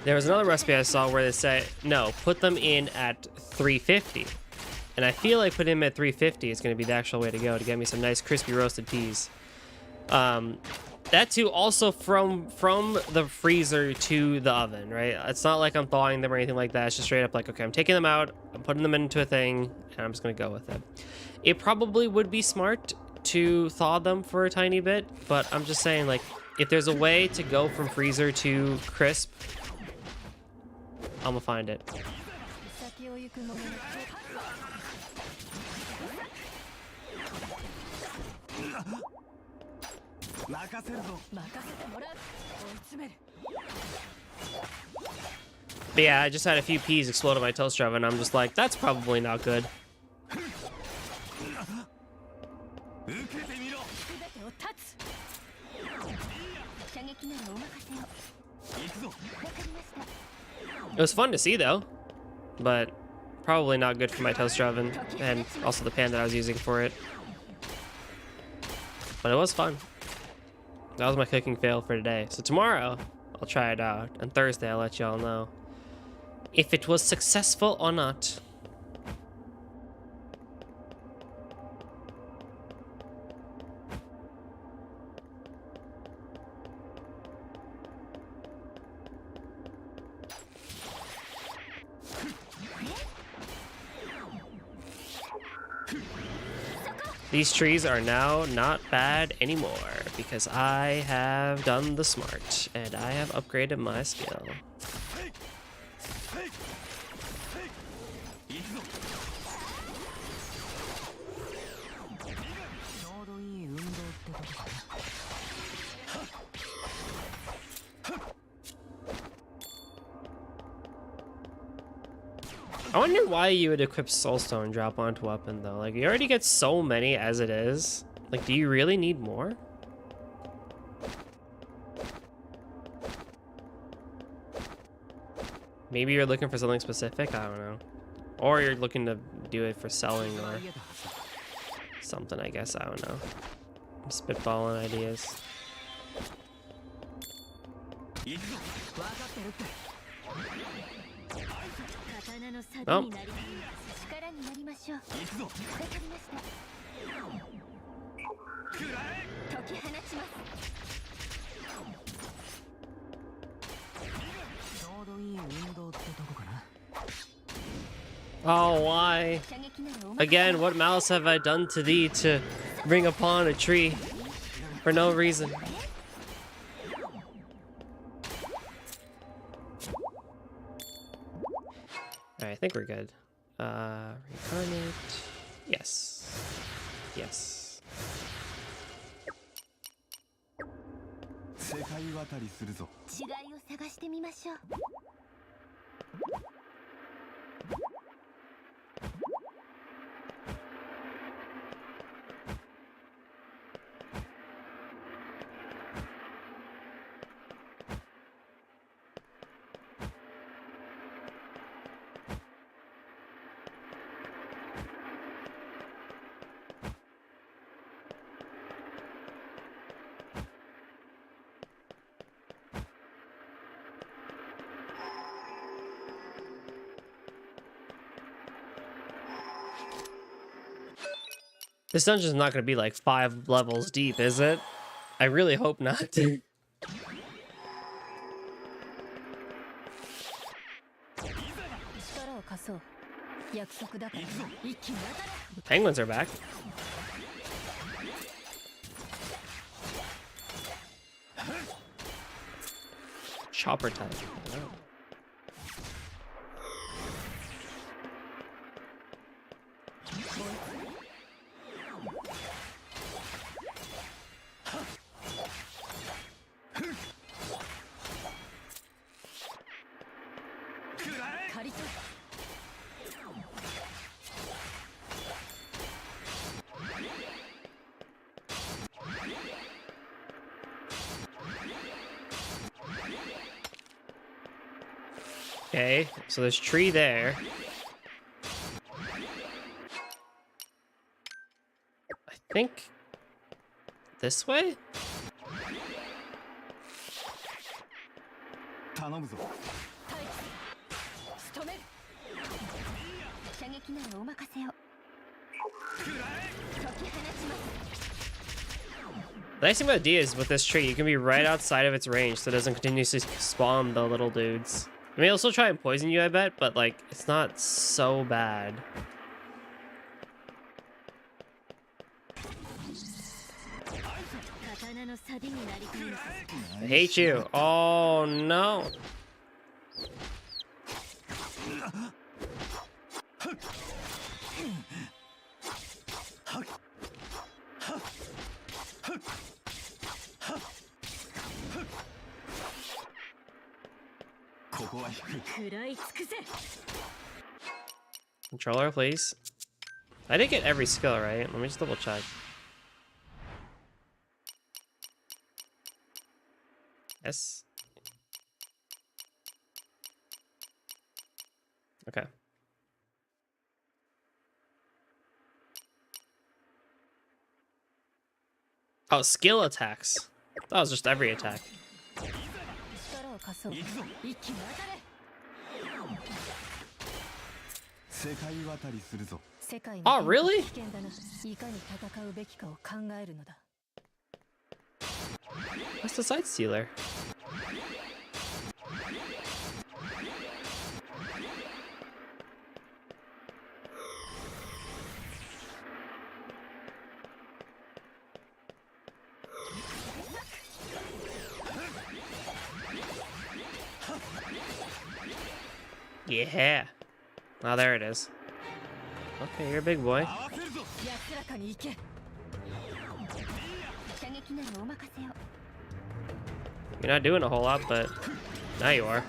There was another recipe I saw where they said, no, put them in at 350. And I feel like putting them at 350 is going to be the actual way to go to get me some nice crispy roasted peas. That too also from the freezer to the oven, right? It's not like I'm thawing them or anything like that. It's just straight up like, okay, I'm taking them out, I'm putting them into a thing, and I'm just going to go with it. It probably would be smart to thaw them for a tiny bit, but I'm just saying, like, if there's a way to go from freezer to crisp, I'm gonna find it. But yeah, I just had a few peas explode in my toaster oven, and I'm just like, that's probably not good. It was fun to see though, but probably not good for my toaster oven and also the pan that I was using for it. But it was fun. That was my cooking fail for today. So tomorrow, I'll try it out. And Thursday, I'll let y'all know if it was successful or not. These trees are now not bad anymore because I have done the smart and I have upgraded my skill. I wonder why you would equip Soulstone and drop onto weapon though. Like, you already get so many as it is. Like, do you really need more? Maybe you're looking for something specific? I don't know. Or you're looking to do it for selling or something, I guess. I don't know. I'm spitballing ideas. Oh. Oh, why? Again, what malice have I done to thee to bring upon a tree for no reason? Alright, I think we're good. Reincarnate. Yes. Yes. This dungeon's not going to be like 5 levels deep, is it? I really hope not. The penguins are back. Chopper type. Oh. Okay, so there's tree there. I think this way? 頼むぞ。仕留める。射撃ならお任せを。解き放ちます。 The nice thing about D is with this tree, you can be right outside of its range, so it doesn't continuously spawn the little dudes. I mean, it'll still try and poison you, I bet, but like, it's not so bad. I hate you. Oh no. Controller, please. I didn't get every skill, right? Let me just double check. Yes. Okay. Oh, skill attacks. That was just every attack. Oh, really? What's the side stealer? Yeah. Oh, there it is. Okay, you're a big boy. You're not doing a whole lot, but now you are.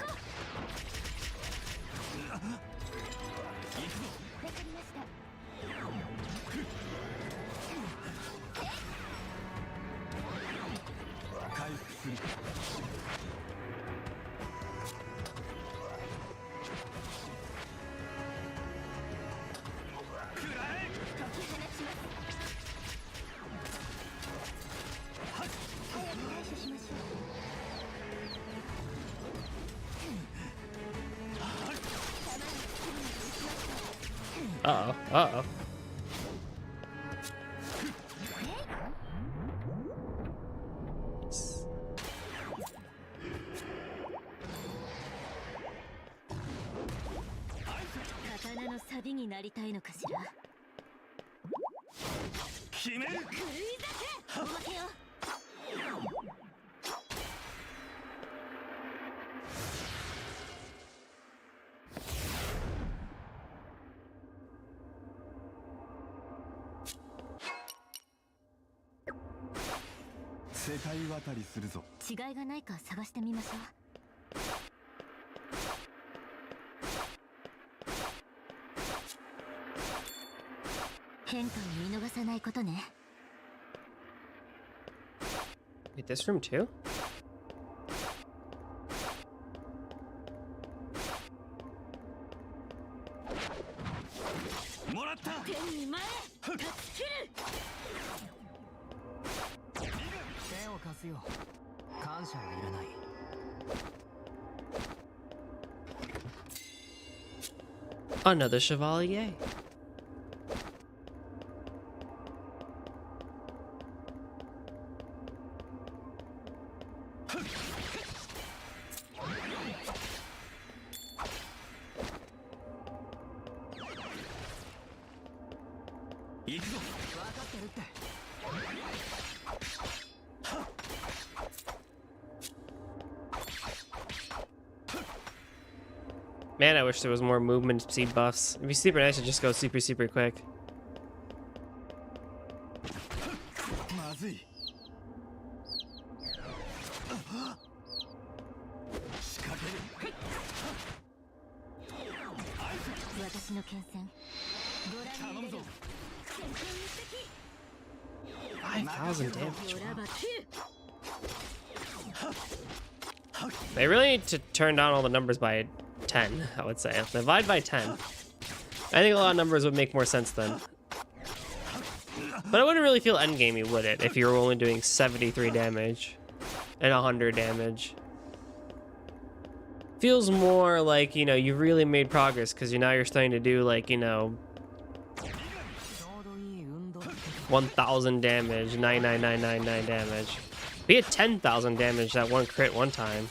Uh-oh, uh-oh. Wait, this room too? Another Chevalier. Man, I wish there was more movement speed buffs. It'd be super nice to just go super, super quick. $5,000 damage. Wow. They really need to turn down all the numbers by 10, I would say. Divide by 10. I think a lot of numbers would make more sense then. But it wouldn't really feel endgamey, would it? If you were only doing 73 damage and 100 damage. Feels more like, you know, you really made progress because now you're starting to do like, you know, 1,000 damage, 99999 damage. We had 10,000 damage that one crit one time.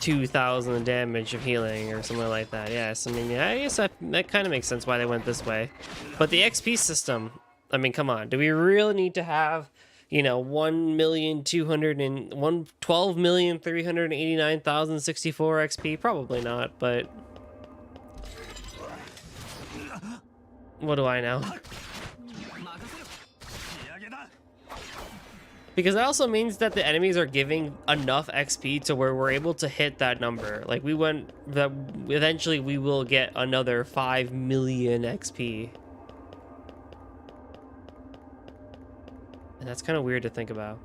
2,000 damage of healing or something like that. Yes, I mean, yeah, I guess that kind of makes sense why they went this way. But the XP system, I mean, come on, do we really need to have, you know, 12,389,064 XP? Probably not, but what do I know? Because that also means that the enemies are giving enough XP to where we're able to hit that number. Like that eventually we will get another 5 million XP. And that's kind of weird to think about.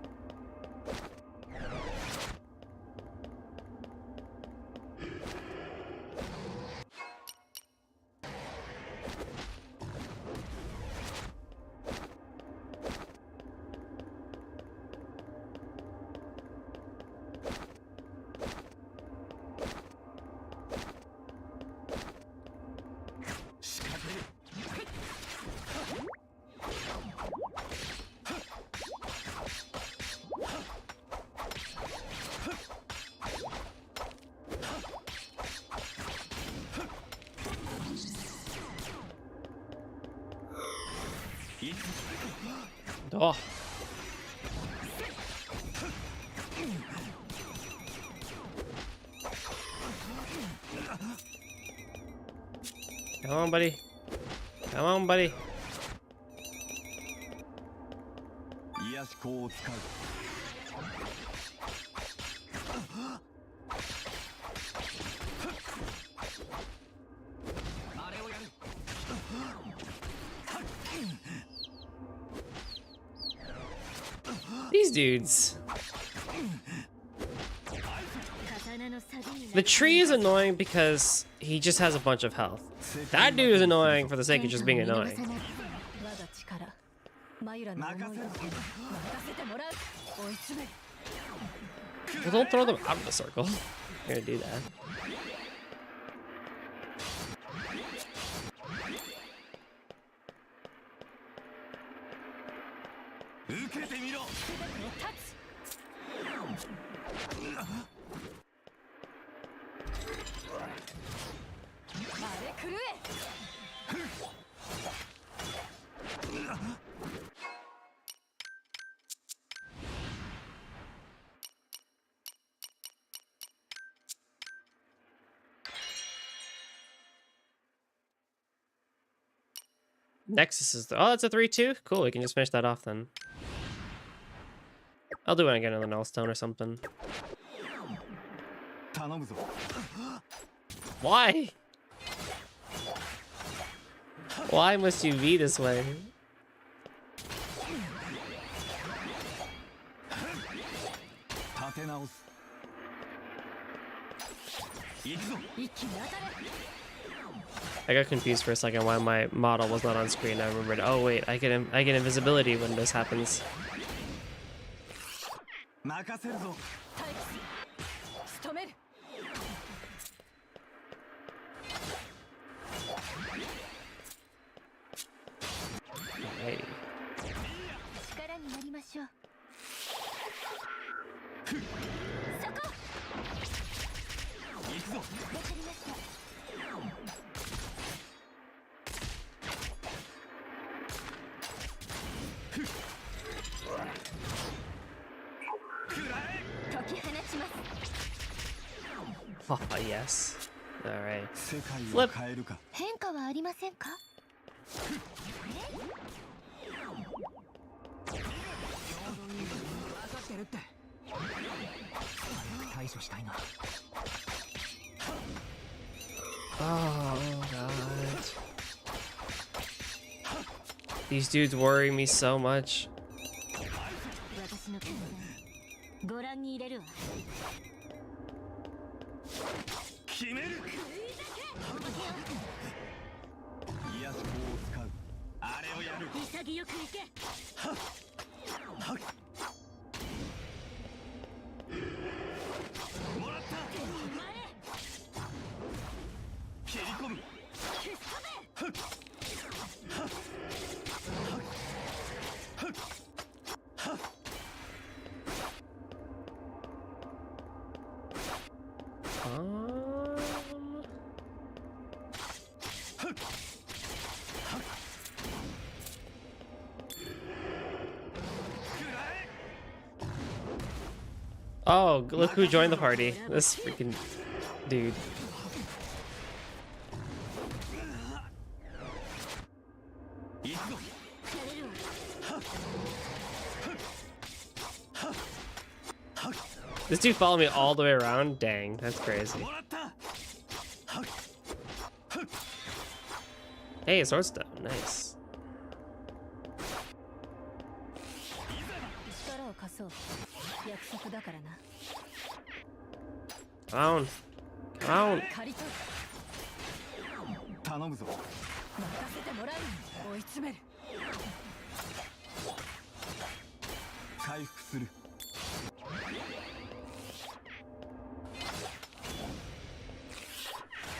Oh. Come on, buddy. Come on, buddy. These dudes. The tree is annoying because he just has a bunch of health. That dude is annoying for the sake of just being annoying. Well, don't throw them out of the circle. You're gonna do that. Nexus is oh, that's a 3-2. Cool, we can just finish that off then. I'll do it again on the null stone or something. Why? Why must you be this way? I got confused for a second why my model was not on screen. I remembered, oh wait, I get invisibility when this happens. Alrighty. Oh, yes. Alright. Flip. Oh, God. These dudes worry me so much. ご覧に入れるわ。決める。癒し法を使う。あれをやる。潔くいけ。はっはっ。もらった。蹴り込む。はっはっはっはっはっ。Oh, look who joined the party. This freaking dude. This dude followed me all the way around? Dang, that's crazy. Hey, sword stone, nice. Come on. Come on. 頼むぞ。任せてもらう。追い詰める。回復する。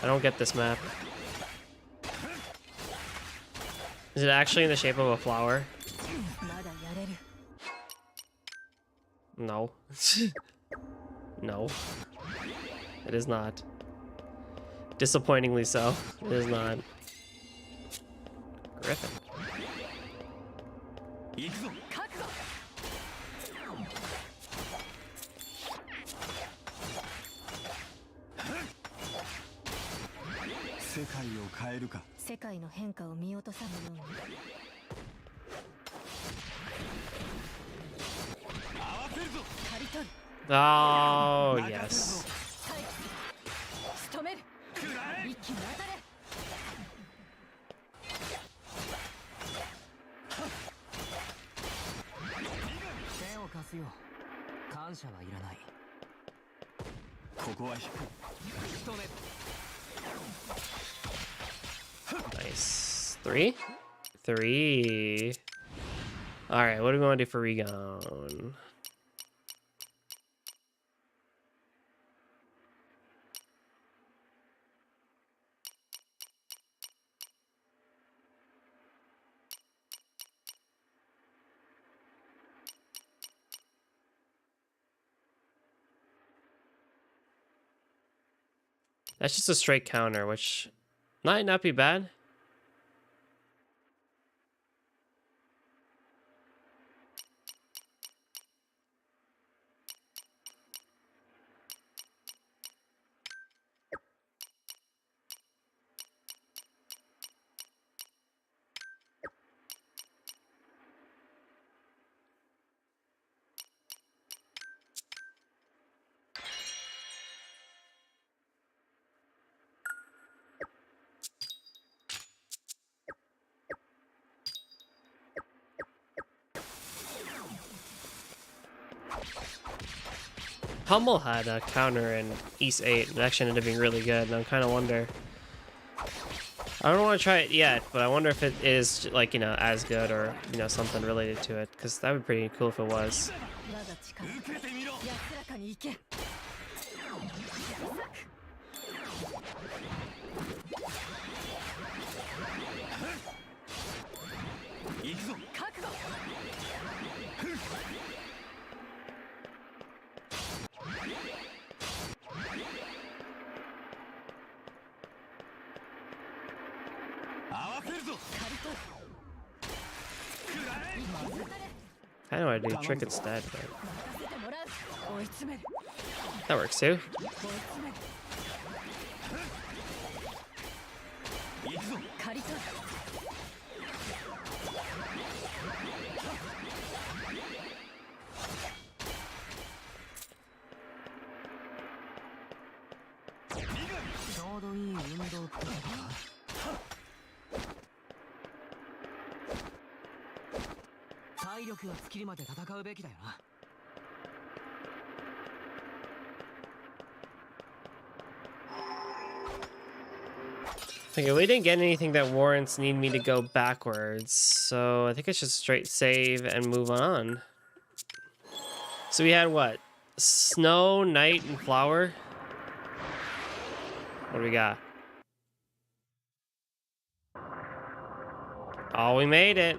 I don't get this map. Is it actually in the shape of a flower? まだやれる。No. No. It is not. Disappointingly so. It is not. Griffin. 行くぞ。覚悟。世界を変えるか。世界の変化を見落とさぬように。合わせるぞ。刈り取る。Oh, yes. 仕留める。一気に当たれ。手を貸すよ。感謝はいらない。ここは引く。仕留める。 Nice. 3? 3. Alright, what do we want to do for Regon? That's just a straight counter, which might not be bad. Hummel had a counter in East 8 and actually ended up being really good, and I kind of wonder. I don't want to try it yet, but I wonder if it is, like, you know, as good or, you know, something related to it, because that would be pretty cool if it was. 合わせるぞ。 I know I do trick instead, but that works too. Okay, we didn't get anything that warrants need me to go backwards, so I think it's just straight save and move on. So we had what? Snow, night, and flower? What do we got? Oh, we made it.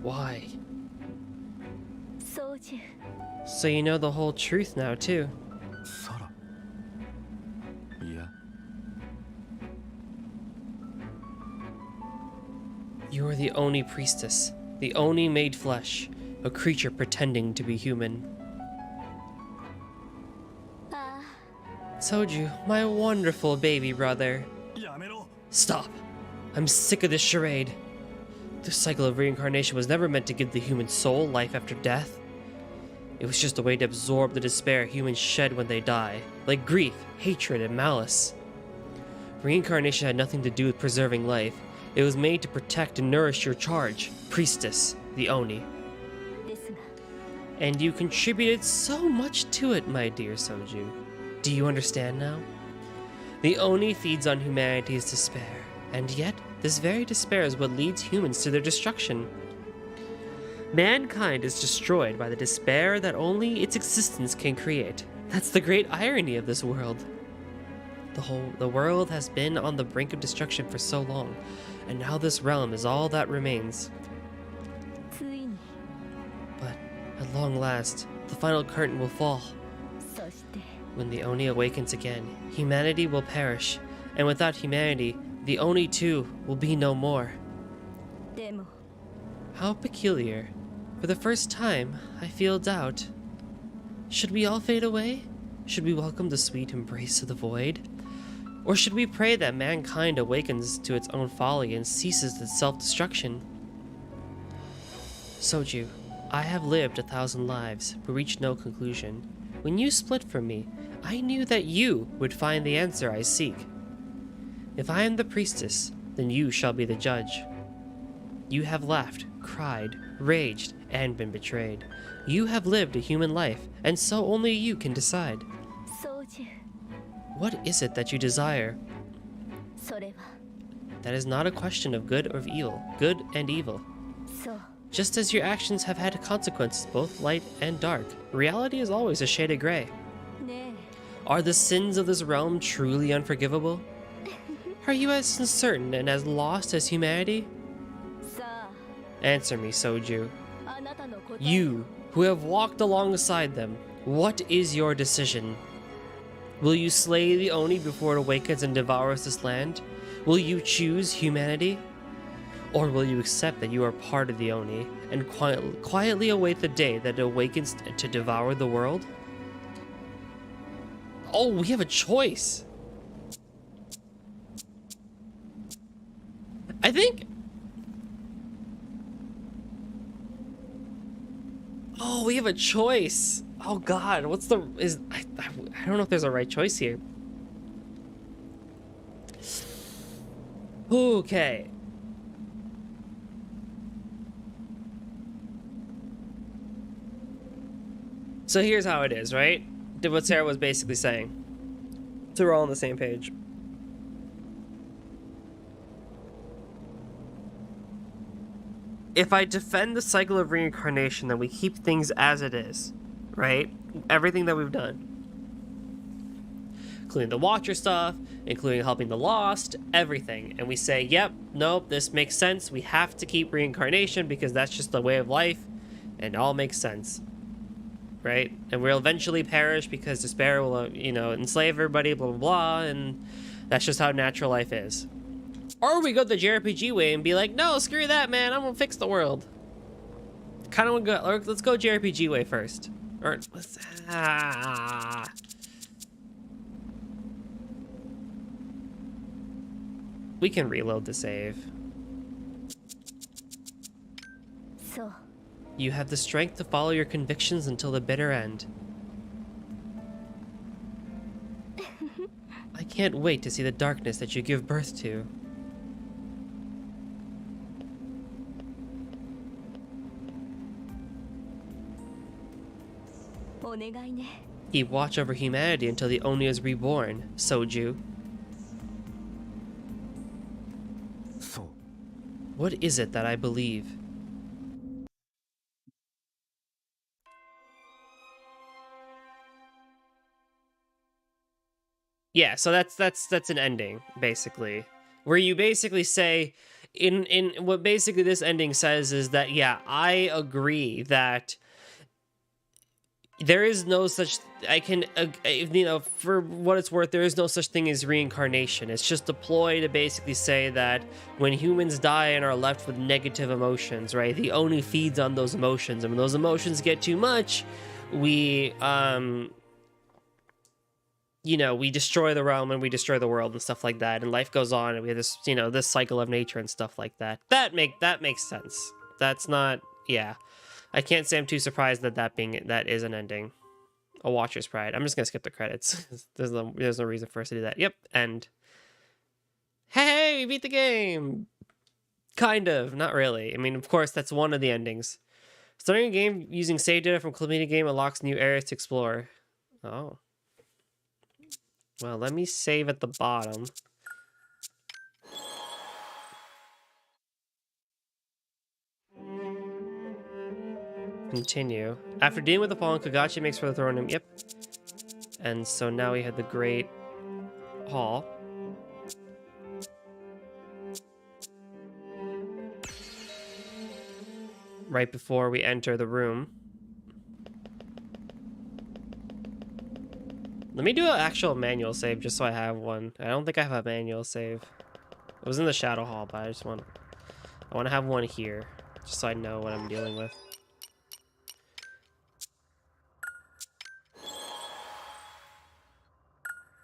Why? So you know the whole truth now, too. Sara. Yeah. You are the Oni priestess, the Oni made flesh, a creature pretending to be human. Soju, my wonderful baby brother. Stop. I'm sick of this charade. The cycle of reincarnation was never meant to give the human soul life after death. It was just a way to absorb the despair humans shed when they die, like grief, hatred, and malice. Reincarnation had nothing to do with preserving life. It was made to protect and nourish your charge, priestess, the Oni. And you contributed so much to it, my dear Soju. Do you understand now? The Oni feeds on humanity's despair, and yet this very despair is what leads humans to their destruction. Mankind is destroyed by the despair that only its existence can create. That's the great irony of this world. The world has been on the brink of destruction for so long, and now this realm is all that remains. But at long last, the final curtain will fall. When the Oni awakens again, humanity will perish, and without humanity, the Oni too will be no more. How peculiar. For the first time, I feel doubt. Should we all fade away? Should we welcome the sweet embrace of the void? Or should we pray that mankind awakens to its own folly and ceases its self-destruction? Soju, I have lived 1,000 lives, but reached no conclusion. When you split from me, I knew that you would find the answer I seek. If I am the priestess, then you shall be the judge. You have laughed, cried, raged, and been betrayed. You have lived a human life, and so only you can decide. What is it that you desire? That is not a question of good or evil, good and evil. Just as your actions have had consequences, both light and dark, reality is always a shade of gray. Are the sins of this realm truly unforgivable? Are you as uncertain and as lost as humanity? Answer me, Soju. You, who have walked alongside them, what is your decision? Will you slay the Oni before it awakens and devours this land? Will you choose humanity? Or will you accept that you are part of the Oni and quietly await the day that it awakens to devour the world? Oh, we have a choice. I think... Oh, we have a choice. Oh God, what's the... I don't know if there's a right choice here. Okay. So here's how it is, right? Did what Sara was basically saying. So we're all on the same page. If I defend the cycle of reincarnation, then we keep things as it is, right? Everything that we've done. Including the Watcher stuff, including helping the lost, everything. And we say, yep, nope, this makes sense. We have to keep reincarnation because that's just the way of life. And it all makes sense. Right? And we'll eventually perish because despair will, enslave everybody, blah, blah, blah. And that's just how natural life is. Or we go the JRPG way and be like, no, screw that, man. I'm gonna fix the world. kind of want to go. Or let's go JRPG way first. Or let's. We can reload the save. So You have the strength to follow your convictions until the bitter end. I can't wait to see the darkness that you give birth to. He watch over humanity until the Oni is reborn, Soju. そう What is it that I believe? Yeah, so that's an ending, basically. Where you basically say in what basically this ending says is that, yeah, I agree that there is no such for what it's worth, there is no such thing as reincarnation. It's just a ploy to basically say that when humans die and are left with negative emotions, right, the Oni feeds on those emotions, and when those emotions get too much, we we destroy the realm and we destroy the world and stuff like that, and life goes on, and we have this this cycle of nature and stuff like that. That makes sense. That's not, yeah, I can't say I'm too surprised that is an ending. A Watcher's Pride. I'm just gonna skip the credits. there's no reason for us to do that. Yep, end. Hey, we beat the game. Kind of, not really. I mean, of course, that's one of the endings. Starting a game using save data from completed game unlocks new areas to explore. Oh. Well, let me save at the bottom. Continue. After dealing with the fallen, Kagachi makes for the throne room. Yep. And so now we have the Great Hall. Right before we enter the room. Let me do an actual manual save just so I have one. I don't think I have a manual save. It was in the Shadow Hall, but I want to have one here just so I know what I'm dealing with.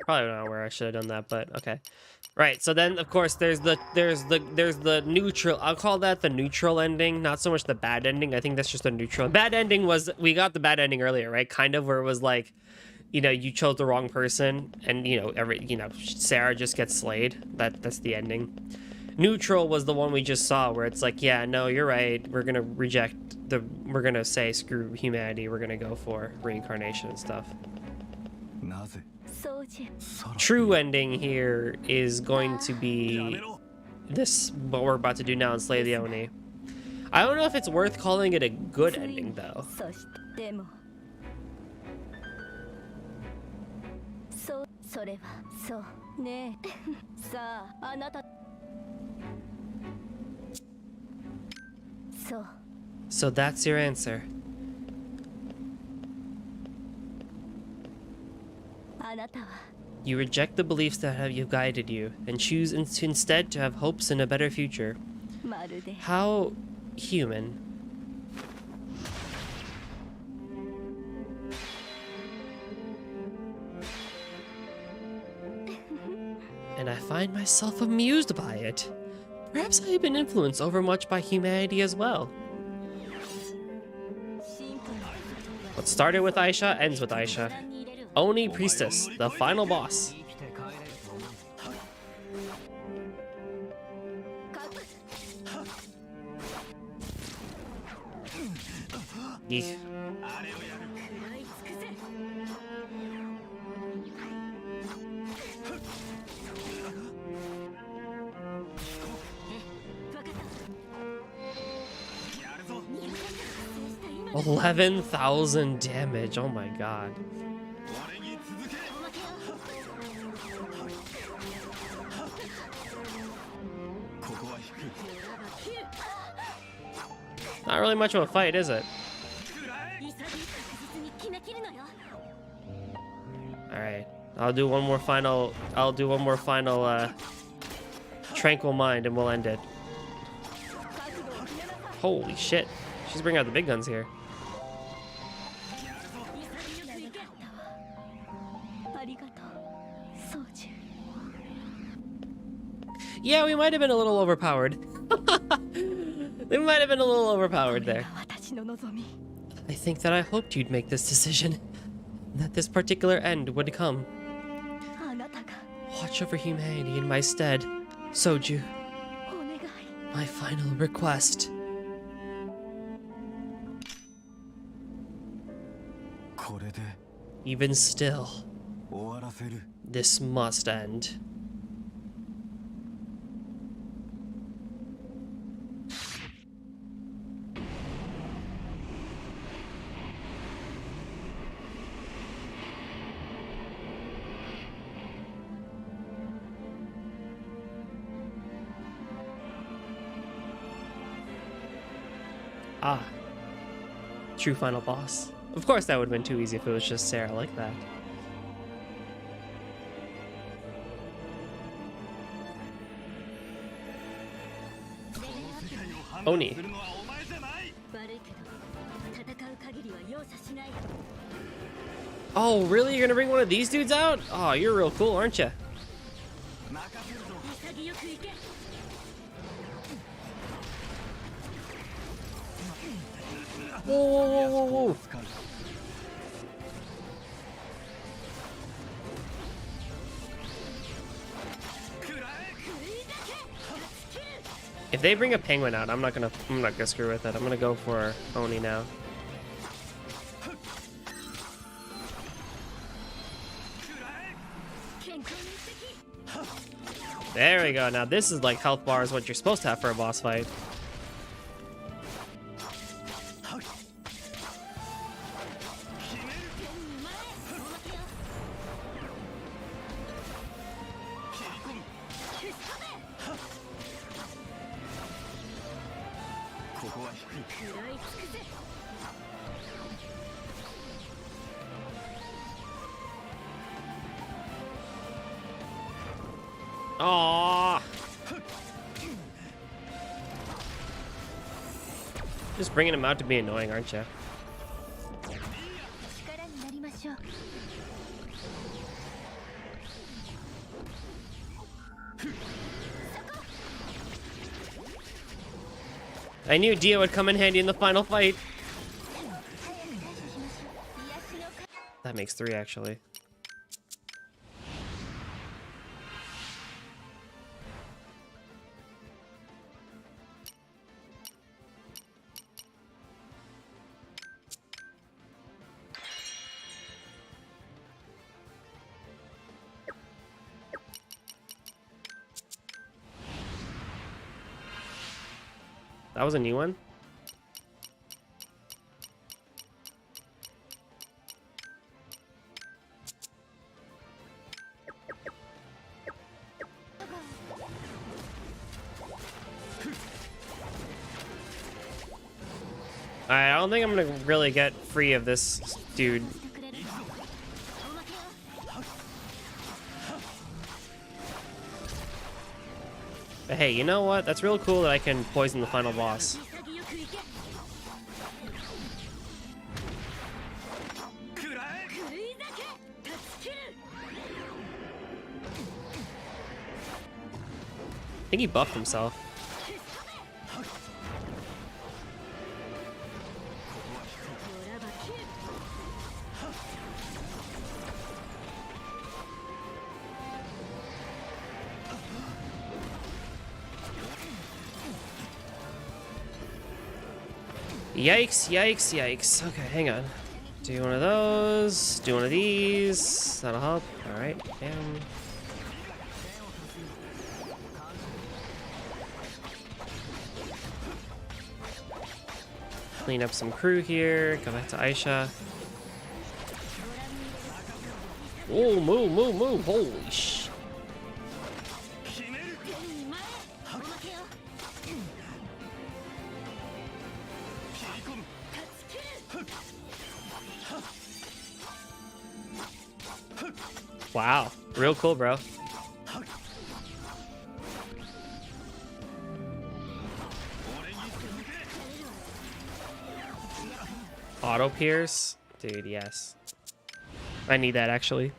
Probably don't know where I should have done that, but okay. Right, so then of course there's the neutral. I'll call that the neutral ending, not so much the bad ending. I think that's just a neutral. Bad ending was, we got the bad ending earlier, right? Kind of, where it was like, you chose the wrong person, and Sara just gets slayed. That's the ending. Neutral was the one we just saw, where it's like, yeah, no, you're right. We're gonna say screw humanity. We're gonna go for reincarnation and stuff. なぜ True ending here is going to be this, what we're about to do now, and slay the Oni. I don't know if it's worth calling it a good ending though. So that's your answer. You reject the beliefs that have guided you and choose instead to have hopes in a better future. How human. And I find myself amused by it. Perhaps I have been influenced overmuch by humanity as well. What started with Aisha ends with Aisha. Oni Priestess, the final boss. Eek. $11,000 damage. Oh my god. Not really much of a fight, is it? Alright. I'll do one more final Tranquil Mind and we'll end it. Holy shit. She's bringing out the big guns here. ありがとう宗樹 Yeah, we might have been a little overpowered. We might have been a little overpowered there. 私の望み I think that I hoped you'd make this decision. That this particular end would come. あなたが Watch over humanity in my stead. Soju, お願い my final request. これで Even still, 終わらせる this must end. Ah. True final boss. Of course that would have been too easy if it was just Sara like that. Oni. するのはお前じゃない 悪いけど戦う限りは容赦しない Oh, really? You're gonna bring one of these dudes out? Oh, you're real cool, aren't you? 任せるぞ 潔くいけ Whoa, whoa, whoa, whoa, whoa. 使う If they bring a penguin out, I'm not gonna screw with it. I'm gonna go for Oni now. There we go. Now this is like health bars, what you're supposed to have for a boss fight. Aww. Just bringing him out to be annoying, aren't you? 力になりましょう I knew Dio would come in handy in the final fight. That makes 3 actually. That was a new one? Alright, I don't think I'm gonna really get free of this dude. But hey, you know what? That's real cool that I can poison the final boss. I think he buffed himself. Yikes, yikes, yikes. Okay, hang on. Do one of those, do one of these. That'll help. Alright, bam. Clean up some crew here. Go back to Aisha. Oh, move, move, move. Holy sh. Wow, real cool, bro. Auto pierce? Dude, yes. I need that, actually.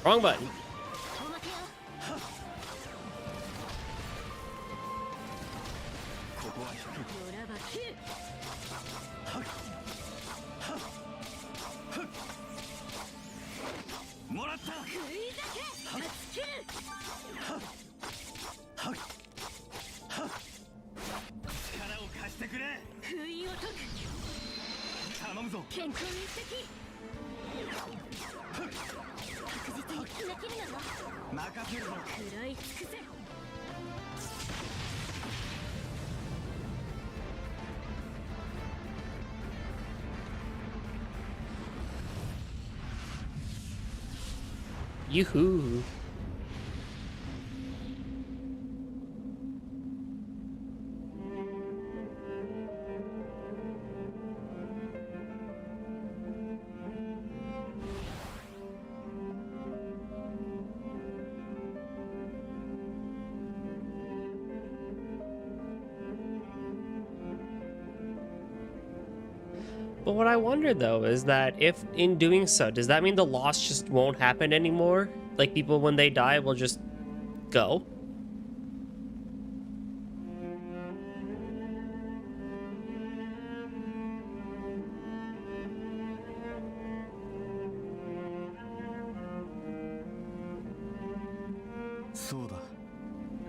Wrong button. おまけよ。ここは低い。ドラバキュー。もらった。食い酒。勝ち切る。力を貸してくれ。封印を解く。頼むぞ。健康に一滴。確実に決めきるなよ。任せるぞ。食らい尽くせ。Yoo-hoo. But what I wonder though is that if in doing so, does that mean the loss just won't happen anymore? Like people when they die will just go?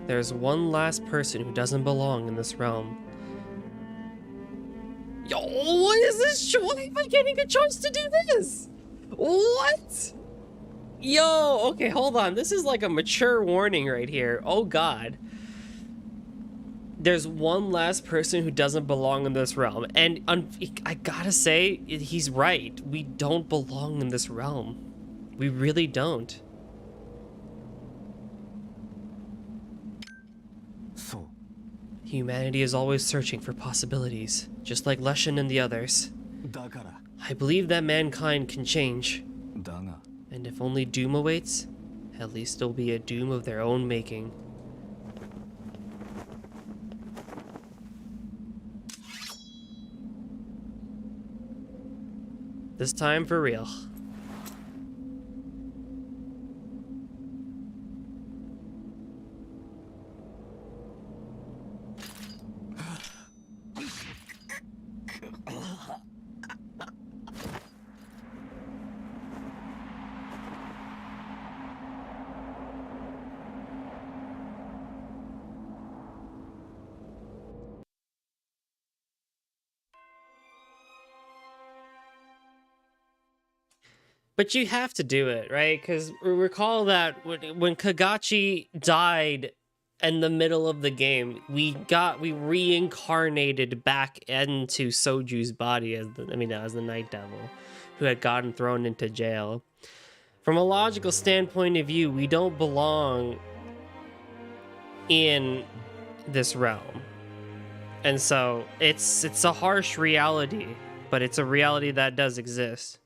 There's one last person who doesn't belong in this realm. Yo, what is this? Why am I getting a choice to do this? What? Yo, okay, hold on. This is like a mature warning right here. Oh god. There's one last person who doesn't belong in this realm. And I gotta say, he's right. We don't belong in this realm. We really don't. So. Humanity is always searching for possibilities, just like Leshen and the others. I believe that mankind can change. And if only doom awaits, at least it'll be a doom of their own making. This time for real. But you have to do it, right? Because recall that when Kagachi died in the middle of the game, we reincarnated back into Soju's body as the Night Devil, who had gotten thrown into jail. From a logical standpoint of view, we don't belong in this realm. And so it's a harsh reality, but it's a reality that does exist.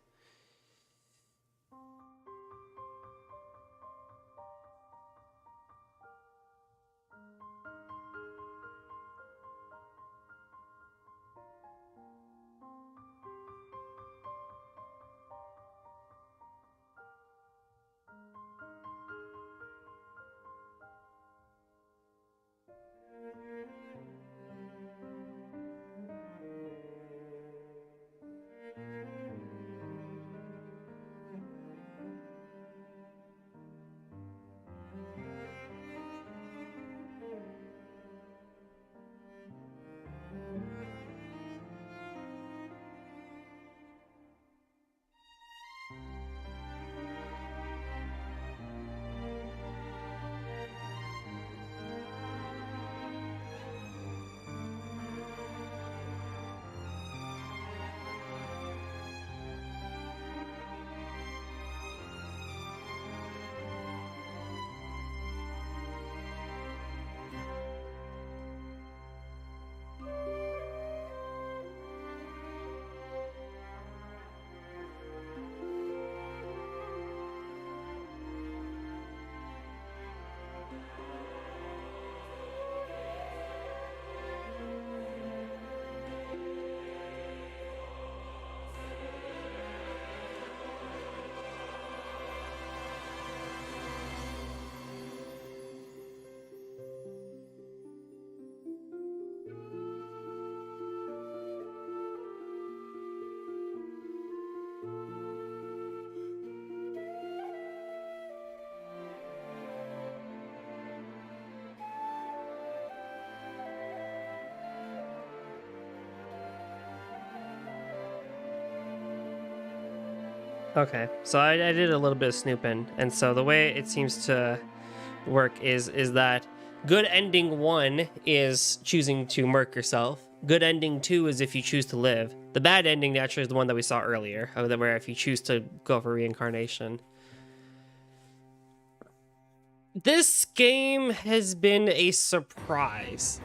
Okay, so I did a little bit of snooping, and so the way it seems to work is that good ending 1 is choosing to murk yourself. Good ending 2 is if you choose to live. The bad ending naturally is the one that we saw earlier, where if you choose to go for reincarnation. This game has been a surprise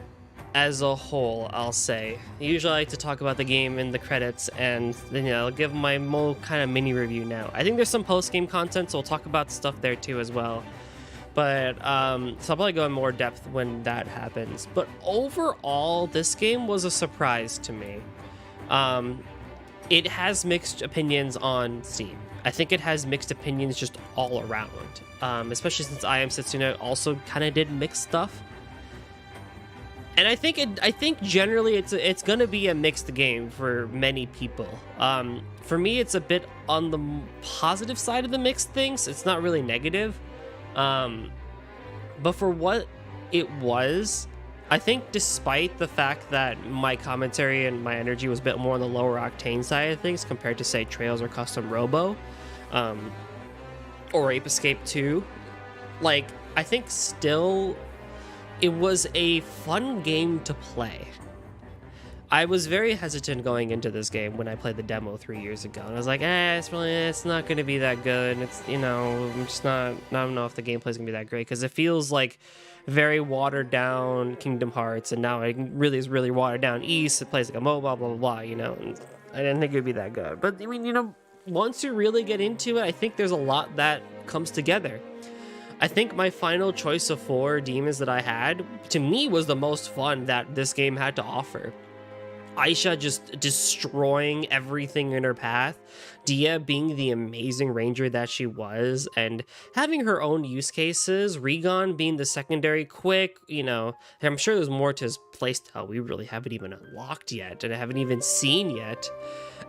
as a whole, I'll say. Usually I like to talk about the game in the credits and then, I'll give my more kind of mini review now. I think there's some post-game content, so we'll talk about stuff there too as well. But, so I'll probably go in more depth when that happens. But overall, this game was a surprise to me. It has mixed opinions on Steam. I think it has mixed opinions just all around. Especially since I Am Setsuna also kind of did mixed stuff. And I think generally it's gonna be a mixed game for many people. For me, it's a bit on the positive side of the mixed things. It's not really negative. But for what it was, I think despite the fact that my commentary and my energy was a bit more on the lower octane side of things compared to, say, Trails or Custom Robo, or Ape Escape 2, like, I think still it was a fun game to play. I was very hesitant going into this game when I played the demo 3 years ago, and I was like, it's not going to be that good. It's, I'm just not, I don't know if the gameplay's going to be that great, because it feels like very watered down Kingdom Hearts, and now it really is really watered down East. It plays like a MOBA, blah, blah, blah, and I didn't think it would be that good. But, I mean, once you really get into it, I think there's a lot that comes together. I think my final choice of 4 demons that I had, to me, was the most fun that this game had to offer. Aisha just destroying everything in her path, Dia being the amazing ranger that she was, and having her own use cases, Regon being the secondary quick, I'm sure there's more to his playstyle we really haven't even unlocked yet, and I haven't even seen yet.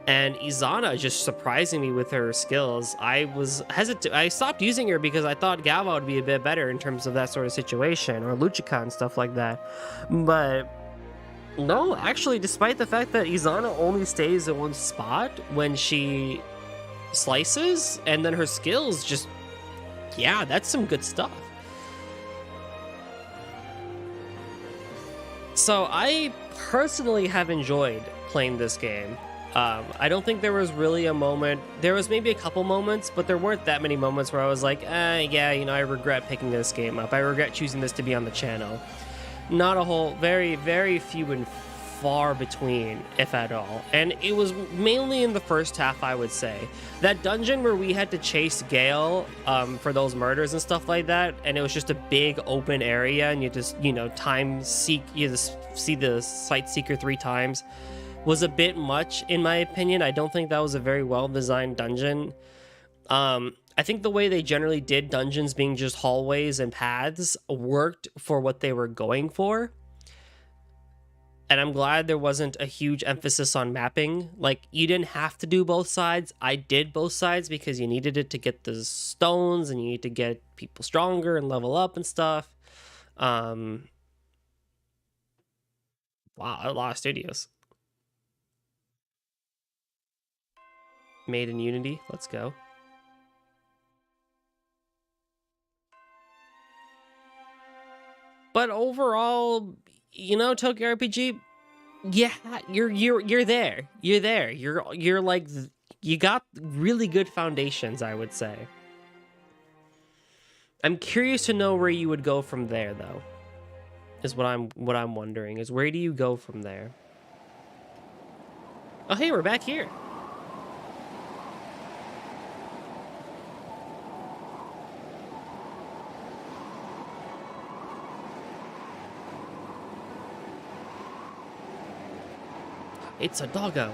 And Izana just surprising me with her skills. I was hesitant. I stopped using her because I thought Galva would be a bit better in terms of that sort of situation, or Luchika and stuff like that. But no, actually, despite the fact that Izana only stays in one spot when she slices, and then her skills just, that's some good stuff. So I personally have enjoyed playing this game. I don't think there was really a moment. There was maybe a couple moments, but there weren't that many moments where I was like, I regret picking this game up. I regret choosing this to be on the channel. Not a whole, very, very few and far between, if at all. And it was mainly in the first half, I would say. That dungeon where we had to chase Gale for those murders and stuff like that, and it was just a big open area, and you just, you just see the Sight Seeker 3 times, was a bit much, in my opinion. I don't think that was a very well-designed dungeon. I think the way they generally did dungeons being just hallways and paths worked for what they were going for. And I'm glad there wasn't a huge emphasis on mapping. Like, you didn't have to do both sides. I did both sides because you needed it to get the stones, and you need to get people stronger and level up and stuff. Wow, a lot of studios. Made in Unity. Let's go. But overall, Tokyo RPG, you're there. You're there. You're like, you got really good foundations, I would say. I'm curious to know where you would go from there, though. Is what I'm wondering, is where do you go from there? Oh, hey, we're back here. It's a doggo.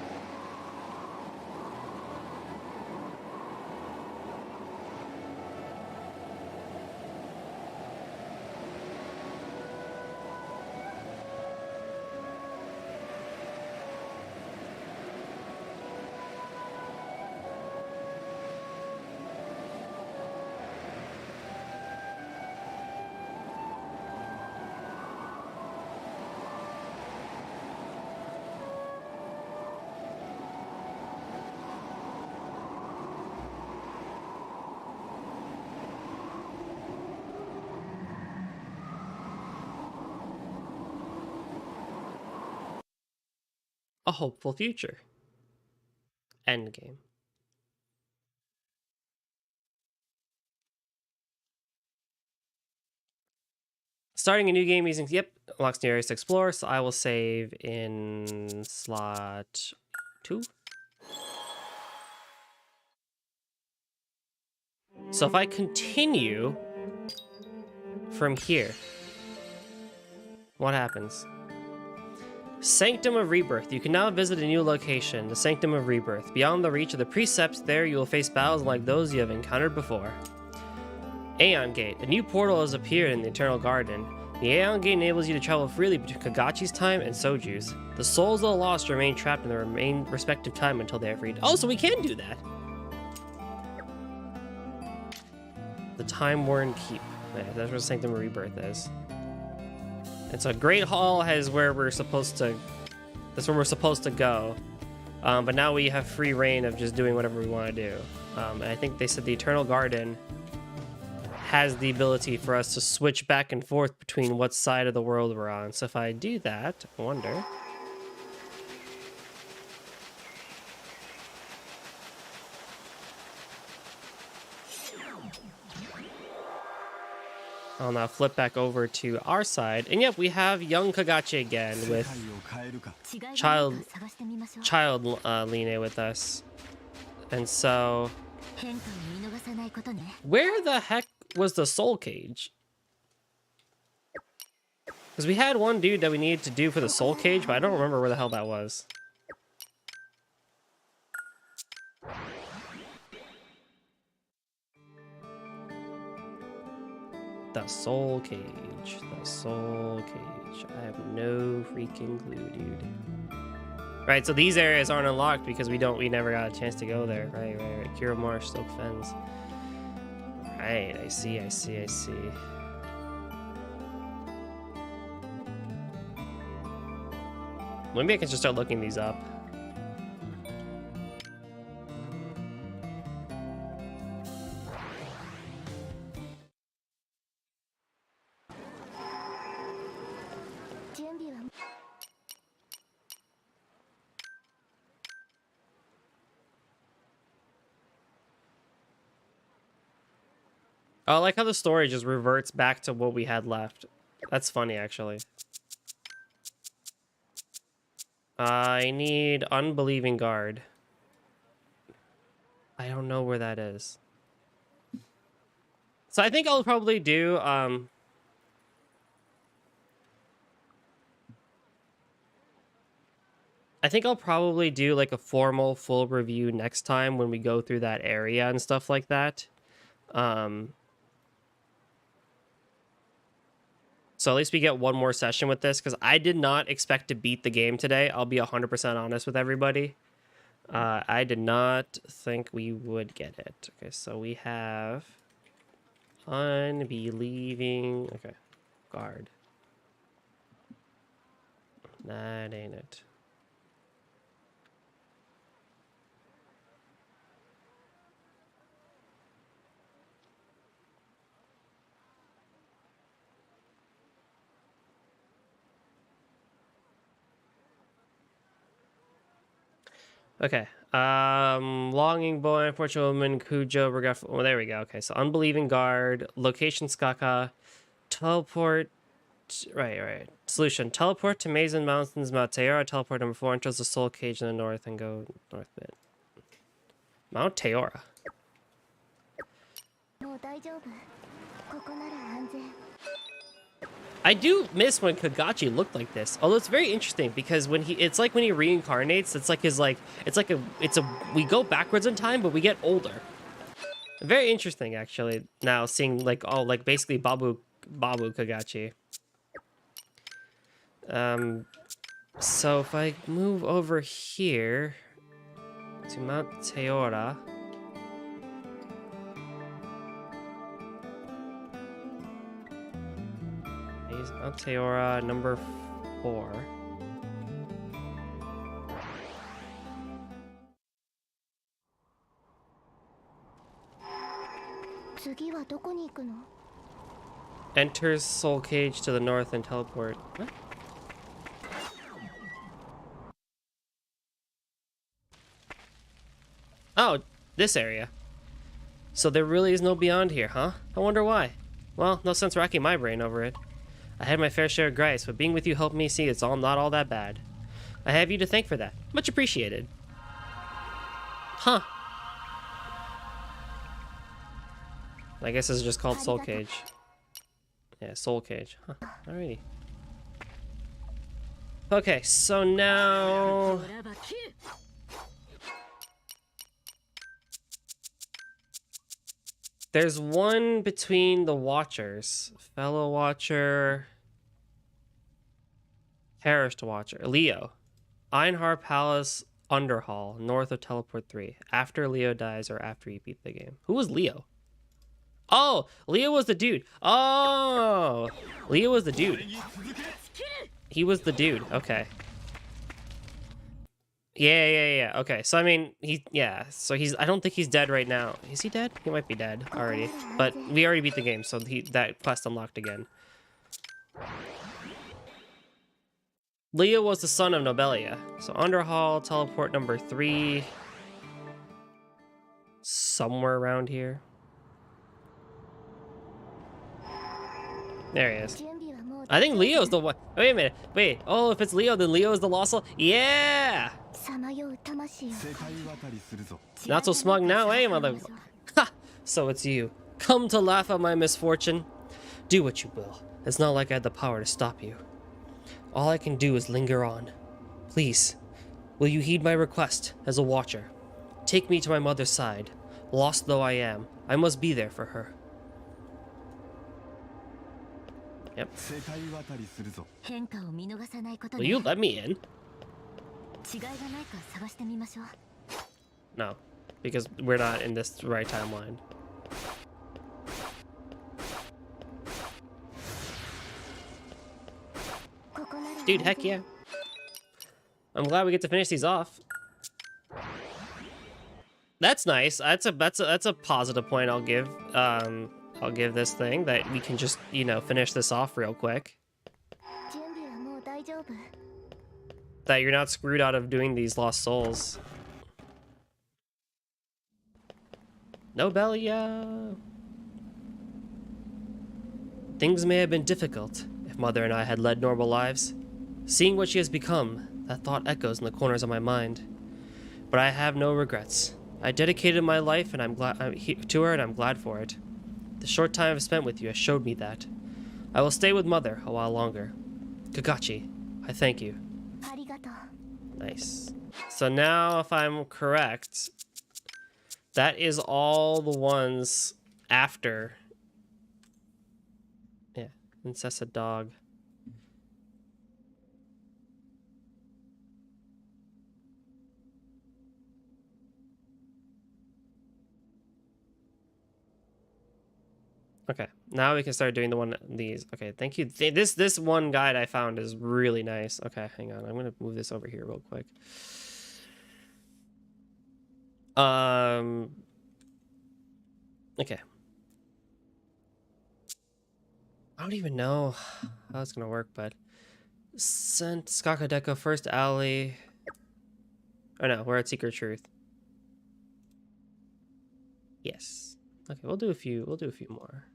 a hopeful future. Endgame. Starting a new game using, yep, unlocks new areas to explore, so I will save in slot 2. So if I continue from here, what happens? Sanctum of Rebirth. You can now visit a new location, the Sanctum of Rebirth. Beyond the reach of the precepts, there you will face battles like those you have encountered before. Aeon Gate. A new portal has appeared in the Eternal Garden. The Aeon Gate enables you to travel freely between Kagachi's time and Soju's. The souls of the lost remain trapped in their respective time until they are freed. Oh, so we can do that! The Time-Worn Keep. Yeah, that's what Sanctum of Rebirth is. And so Great Hall is where we're supposed to... That's where we're supposed to go. But now we have free reign of just doing whatever we want to do. And I think they said the Eternal Garden has the ability for us to switch back and forth between what side of the world we're on. So if I do that, I wonder... I'll now flip back over to our side. And yep, we have young Kagachi again with child Line with us. And so... Where the heck was the soul cage? Because we had one dude that we needed to do for the soul cage, but I don't remember where the hell that was. The soul cage. The soul cage. I have no freaking clue, dude. Right, so these areas aren't unlocked because we never got a chance to go there. Right. Kira Marsh, Silk Fens. Right, I see. Maybe I can just start looking these up. Oh, I like how the story just reverts back to what we had left. That's funny, actually. I need Unbelieving Guard. I don't know where that is. So I think I'll probably do, I think I'll probably do like a formal full review next time when we go through that area and stuff like that. So at least we get one more session with this, because I did not expect to beat the game today. I'll be 100% honest with everybody. I did not think we would get it. Okay, so we have Unbelieving... Okay, Guard. That ain't it. Okay. Longing Boy, Unfortunate Woman, Cujo, Regretful. Oh, there we go. Okay, so Unbelieving Guard, Location Skaka, Teleport. Right. Solution: teleport to Mazen Mountains, Mount Teora. Teleport number 4 enters the Soul Cage in the north and go north bit. Mount Teora. I do miss when Kagachi looked like this. Although it's very interesting because it's like when he reincarnates, we go backwards in time, but we get older. Very interesting, actually. Now seeing basically Babu Kagachi. So if I move over here to Mount Teora. Mount Teora, number 4. Enters Soul Cage to the north and teleport. What? Oh, this area. So there really is no beyond here, huh? I wonder why. Well, no sense racking my brain over it. I had my fair share of gripes, but being with you helped me see it's all not all that bad. I have you to thank for that. Much appreciated. Huh. I guess this is just called Soul Cage. Yeah, Soul Cage. Huh. Alrighty. Okay, so now... There's one between the Watchers. Fellow Watcher... Perished Watcher. Leo. Einhar Palace Underhall, north of Teleport 3. After Leo dies or after you beat the game. Who was Leo? Oh! Leo was the dude. Oh! Leo was the dude. He was the dude. Okay. Yeah. Okay, so I mean, so he's, I don't think he's dead right now. Is he dead? He might be dead already. But we already beat the game, so that quest unlocked again. Leo was the son of Nobelia. So Underhall, teleport number 3. Somewhere around here. There he is. I think Leo's the one. Wait a minute. Wait. Oh, if it's Leo, then Leo is the lost soul. Yeah! Not so smug now, eh, mother? Ha! So it's you. Come to laugh at my misfortune. Do what you will. It's not like I had the power to stop you. All I can do is linger on. Please, will you heed my request as a watcher? Take me to my mother's side. Lost though I am, I must be there for her. Yep. Will you let me in? No, because we're not in this right timeline. Dude, heck yeah. I'm glad we get to finish these off. That's nice. That's a positive point I'll give. I'll give this thing that we can just, you know, finish this off real quick. That you're not screwed out of doing these lost souls. Nobelia. Things may have been difficult if Mother and I had led normal lives. Seeing what she has become, that thought echoes in the corners of my mind. But I have no regrets. I dedicated my life and I'm glad to her, and I'm glad for it. The short time I've spent with you has showed me that. I will stay with Mother a while longer. Kakashi, I thank you. Nice. So now, if I'm correct, that is all the ones after. Yeah, incessant dog. Okay, now we can start doing the one these. Okay, thank you. This one guide I found is really nice. Okay, hang on. I'm gonna move this over here real quick. Okay. I don't even know how it's gonna work, but sent Skakadeko first alley. Oh no, we're at Secret Truth. Yes. Okay, we'll do a few more.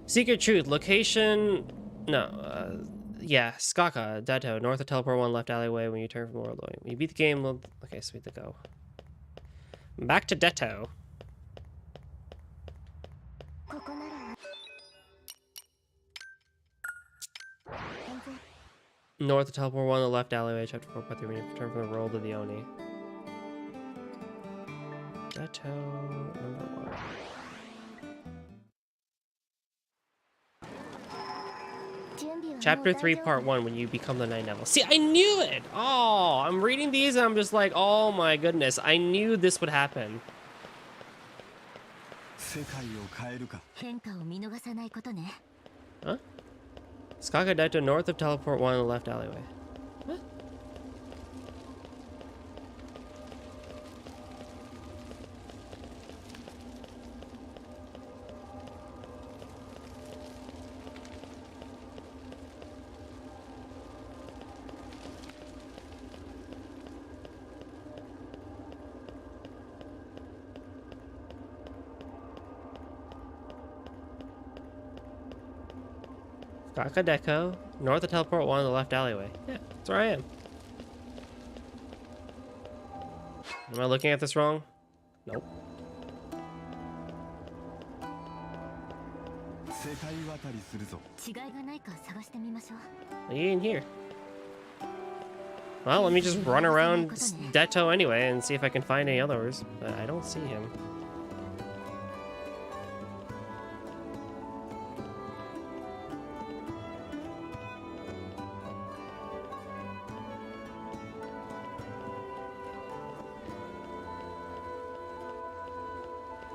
Secret Truth, location... No, yeah, Skaka, Deto, north of Teleport 1, left alleyway when you turn from World Loading. When you beat the game, okay, sweet to go. Back to Deto. North of Teleport 1, the left alleyway, chapter 4.3, when you turn from the world of the Oni. Deto, number 1. Chapter 3, Part 1, when you become the Night Devil. See, I knew it! Oh, I'm reading these and I'm just like, oh my goodness, I knew this would happen. Huh? Skaka Daito north of Teleport 1 in the left alleyway. What? Kakadeko. North of teleport 1 in the left alleyway. Yeah, that's where I am. Am I looking at this wrong? Nope. 世界渡りするぞ。違いがないか探してみましょう。 You in here? Well, let me just run around Deto anyway and see if I can find any others. But I don't see him.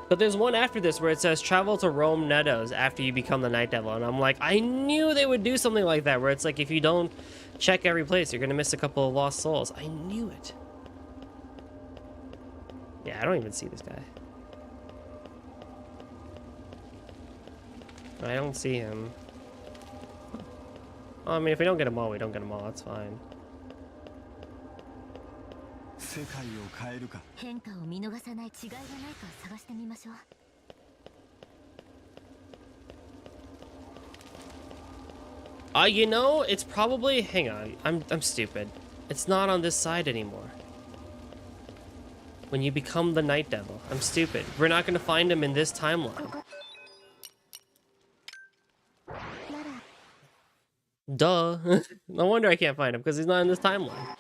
But there's one after this where it says travel to Rome Meadows after you become the Night Devil. And I'm like, I knew they would do something like that where it's like if you don't check every place, you're going to miss a couple of lost souls. I knew it. Yeah, I don't even see this guy. I don't see him. Well, I mean, if we don't get them all, we don't get them all. That's fine. 世界を変えるか。変化を見逃さない。違いがないか探してみましょう。 You know, it's probably, hang on, I'm stupid. It's not on this side anymore. When you become the Night Devil, I'm stupid. We're not going to find him in this timeline. Duh. No wonder I can't find him, because he's not in this timeline.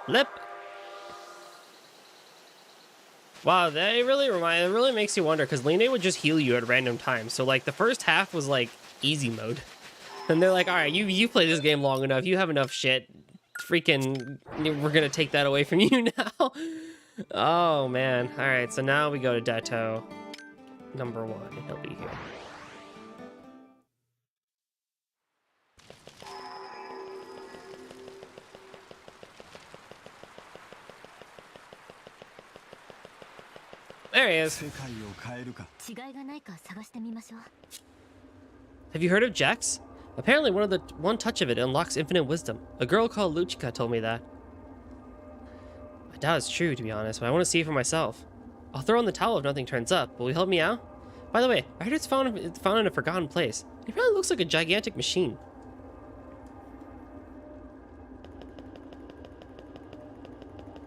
Lip. Wow, that it really makes you wonder because Line would just heal you at random times. So like the first half was like easy mode, and they're like, all right, you play this game long enough, you have enough shit. Freaking, we're gonna take that away from you now. Oh man. All right, so now we go to Deto number 1, and he'll be here. There he is. 世界を変えるか。違いがないか探してみましょう。 Have you heard of Jax? Apparently one touch of it unlocks infinite wisdom. A girl called Luchika told me that. I doubt it's true, to be honest, but I want to see it for myself. I'll throw in the towel if nothing turns up. Will you help me out? By the way, I heard it's found in a forgotten place. It really looks like a gigantic machine.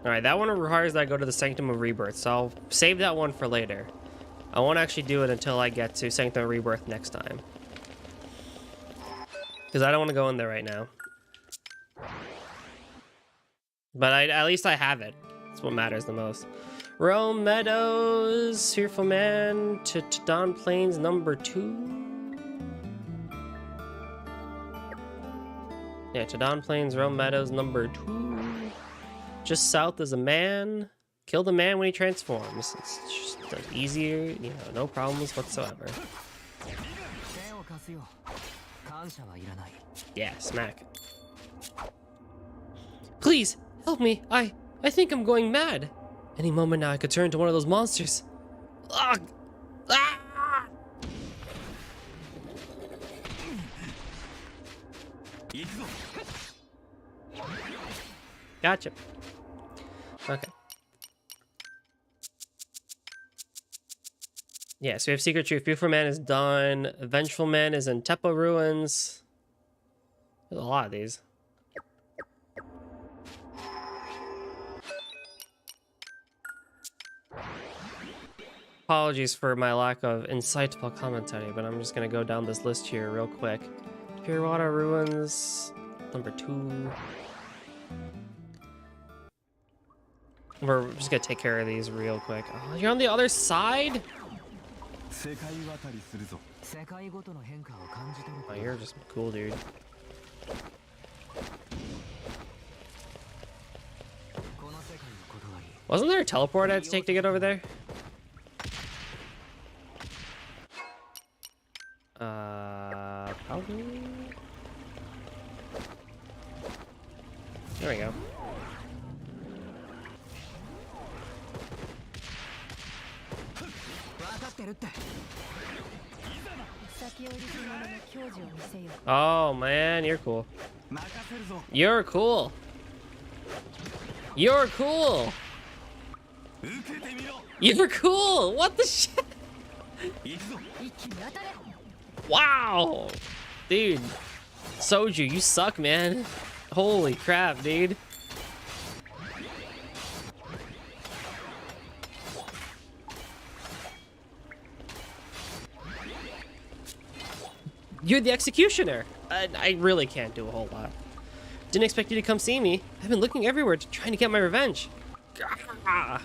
Alright, that one requires that I go to the Sanctum of Rebirth, so I'll save that one for later. I won't actually do it until I get to Sanctum of Rebirth next time. Because I don't want to go in there right now. But at least I have it. That's what matters the most. Rome Meadows, Fearful Man, to Don Plains number 2. Yeah, to Don Plains, Rome Meadows number 2. Just south is a man. Kill the man when he transforms. It's just easier, you know, no problems whatsoever. Yeah, smack. Please, help me. I think I'm going mad. Any moment now I could turn into one of those monsters. Ugh. Ah! Gotcha. Okay. Yeah, so we have Secret Truth. Fearful Man is done. Vengeful Man is in Tepa Ruins. There's a lot of these. Apologies for my lack of insightful commentary, but I'm just gonna go down this list here real quick. Piranha Ruins, number 2. We're just gonna take care of these real quick. Oh, you're on the other side? Oh, you're just cool, dude. Wasn't there a teleport I had to take to get over there? Probably. There we go. Oh man, you're cool. You're cool. You're cool. You're cool. What the shit? Wow, dude. Soju, you suck, man. Holy crap, dude. You're the executioner. I really can't do a whole lot. Didn't expect you to come see me. I've been looking everywhere trying to get my revenge. Ah.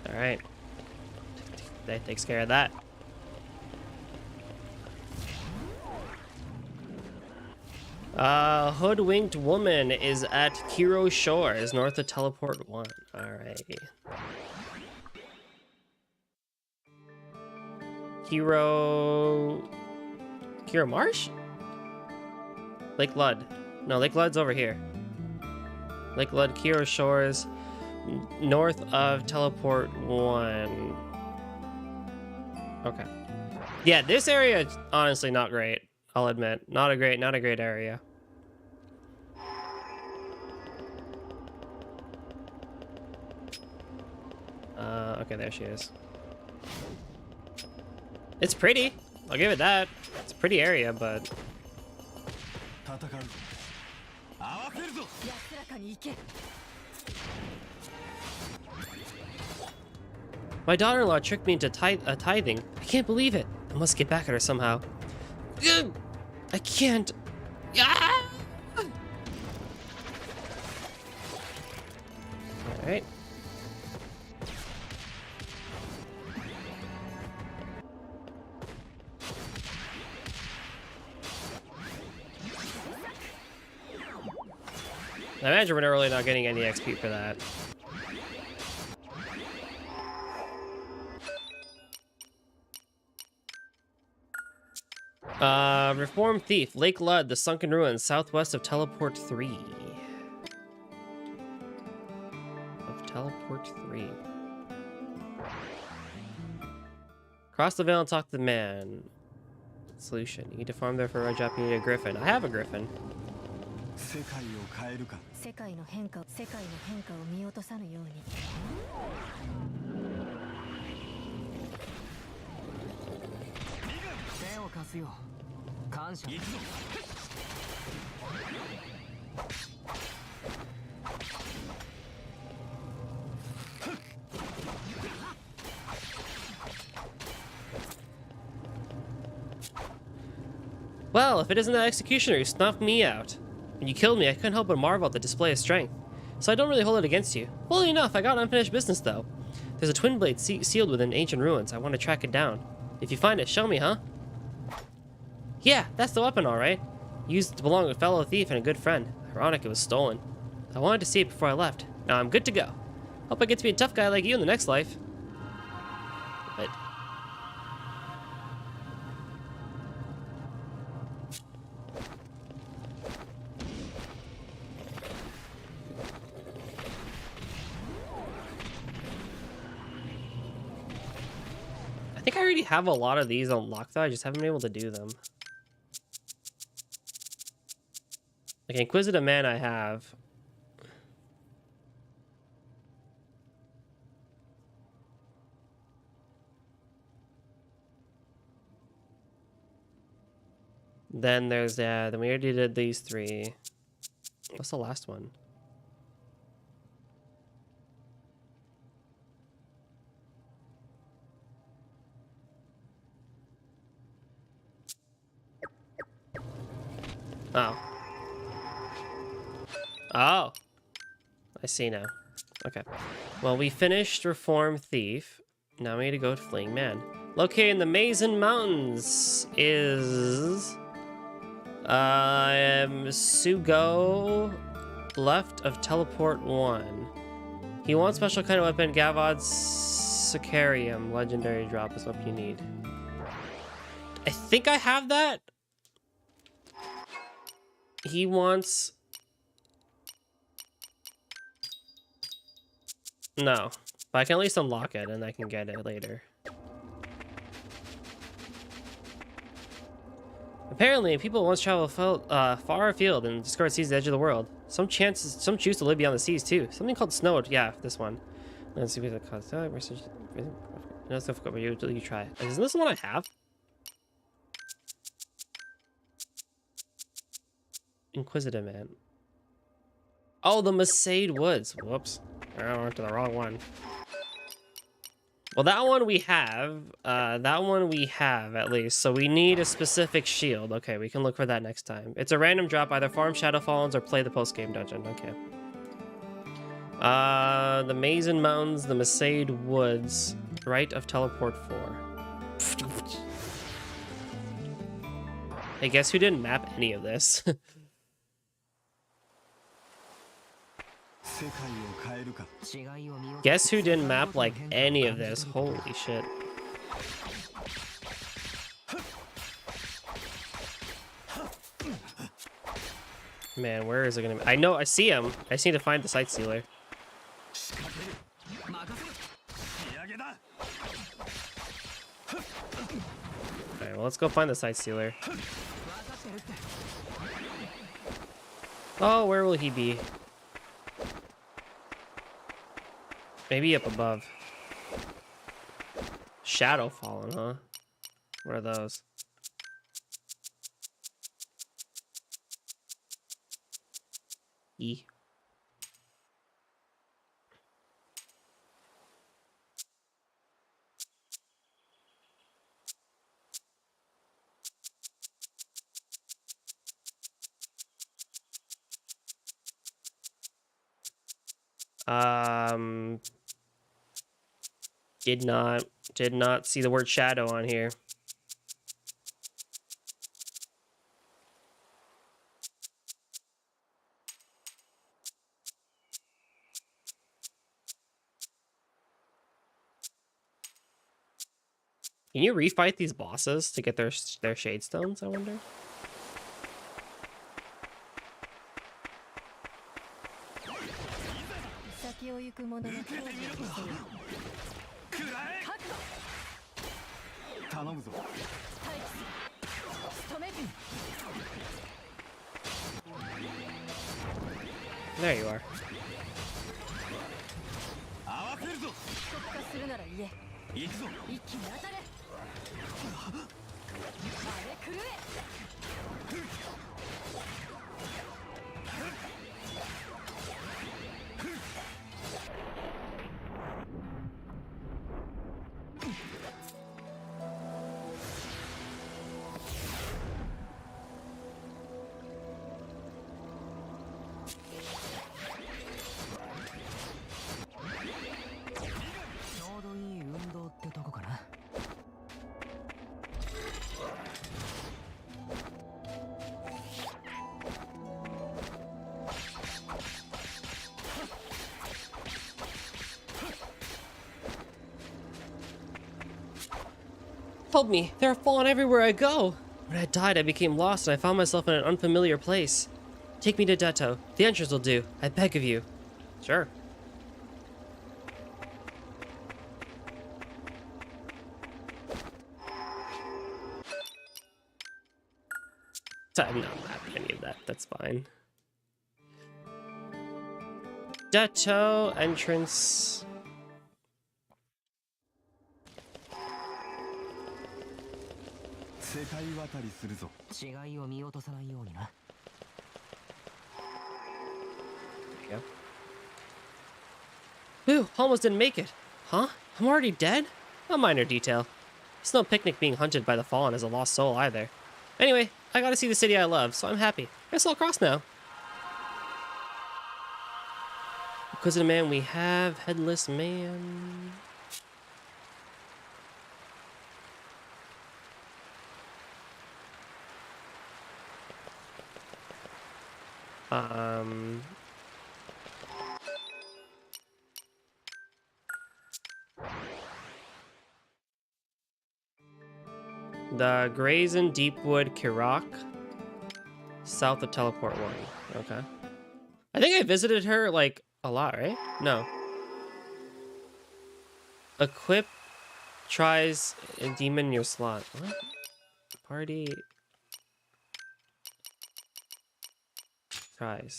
All right. That takes care of that. Hoodwinked woman is at Kiro Shores, north of Teleport 1. Alright. Kiro Marsh? Lake Lud. No, Lake Lud's over here. Lake Lud, Kiro Shores, north of Teleport 1. Okay. Yeah, this area is honestly not great. I'll admit. Not a great area. Okay, there she is. It's pretty. I'll give it that. It's a pretty area, but... My daughter-in-law tricked me into tithing. I can't believe it. I must get back at her somehow. Ugh, I can't. Ah! All right. I imagine we're really not getting any XP for that. Reformed Thief, Lake Lud, the Sunken Ruins, southwest of Teleport 3. Teleport 3. Cross the veil and talk to the man. Solution. You need to farm there for a job. You need a griffin. I have a griffin. Well, if it isn't that executioner who snuffed me out. When you killed me, I couldn't help but marvel at the display of strength. So I don't really hold it against you. Fully enough, I got unfinished business though. There's a twin blade sealed within ancient ruins. I want to track it down. If you find it, show me, huh? Yeah, that's the weapon, alright. Used to belong to a fellow thief and a good friend. Ironic it was stolen. I wanted to see it before I left. Now I'm good to go. Hope I get to be a tough guy like you in the next life. But... I think I already have a lot of these unlocked though, I just haven't been able to do them. Like Inquisitive Man I have. Then there's that, then we already did these three. What's the last one? Oh. Oh. I see now. Okay. Well, we finished Reformed Thief. Now we need to go to Fleeing Man. Located in the Mazen Mountains is... Sugo, left of Teleport 1. He wants special kind of weapon, Gavod's Sicarium. Legendary drop is what you need. I think I have that. He wants... No, but I can at least unlock it and I can get it later. Apparently, people once travel far afield and discovered seas at the edge of the world. Some choose to live beyond the seas too. Something called snow. Yeah, this one. Let's see what it costs. No, it's difficult, but you try. Isn't this the one I have? Inquisitive man. Oh, the Masaid Woods. Whoops. I went to the wrong one. Well, that one we have. That one we have, at least. So we need a specific shield. Okay, we can look for that next time. It's a random drop. Either farm Shadow Fallens or play the post-game dungeon. Okay. The Mazen Mountains, the Masaid Woods. Rite of Teleport 4. Hey, guess who didn't map any of this? Guess who didn't map, like, any of this? Holy shit. Man, where is it gonna be? I know, I see him. I just need to find the Sight Sealer. Alright, well, let's go find the Sight Sealer. Oh, where will he be? Maybe up above. Shadow Fallen, huh? What are those? E. Did not see the word shadow on here. Can you refight these bosses to get their shade stones, I wonder? There you are. Help me! There are fallen everywhere I go! When I died, I became lost and I found myself in an unfamiliar place. Take me to Detto. The entrance will do. I beg of you. Sure. I'm not happy any of that. That's fine. Detto entrance. Yeah. Ooh, almost didn't make it. Huh? I'm already dead? A minor detail. It's no picnic being hunted by the fallen as a lost soul either. Anyway, I gotta see the city I love, so I'm happy. Guess I'll cross now. Because of the man we have, headless man. The Grazen Deepwood Kirak, south of Teleport 1. Okay. I think I visited her, like, a lot, right? No. Equip tries a demon in your slot. What? Party tries.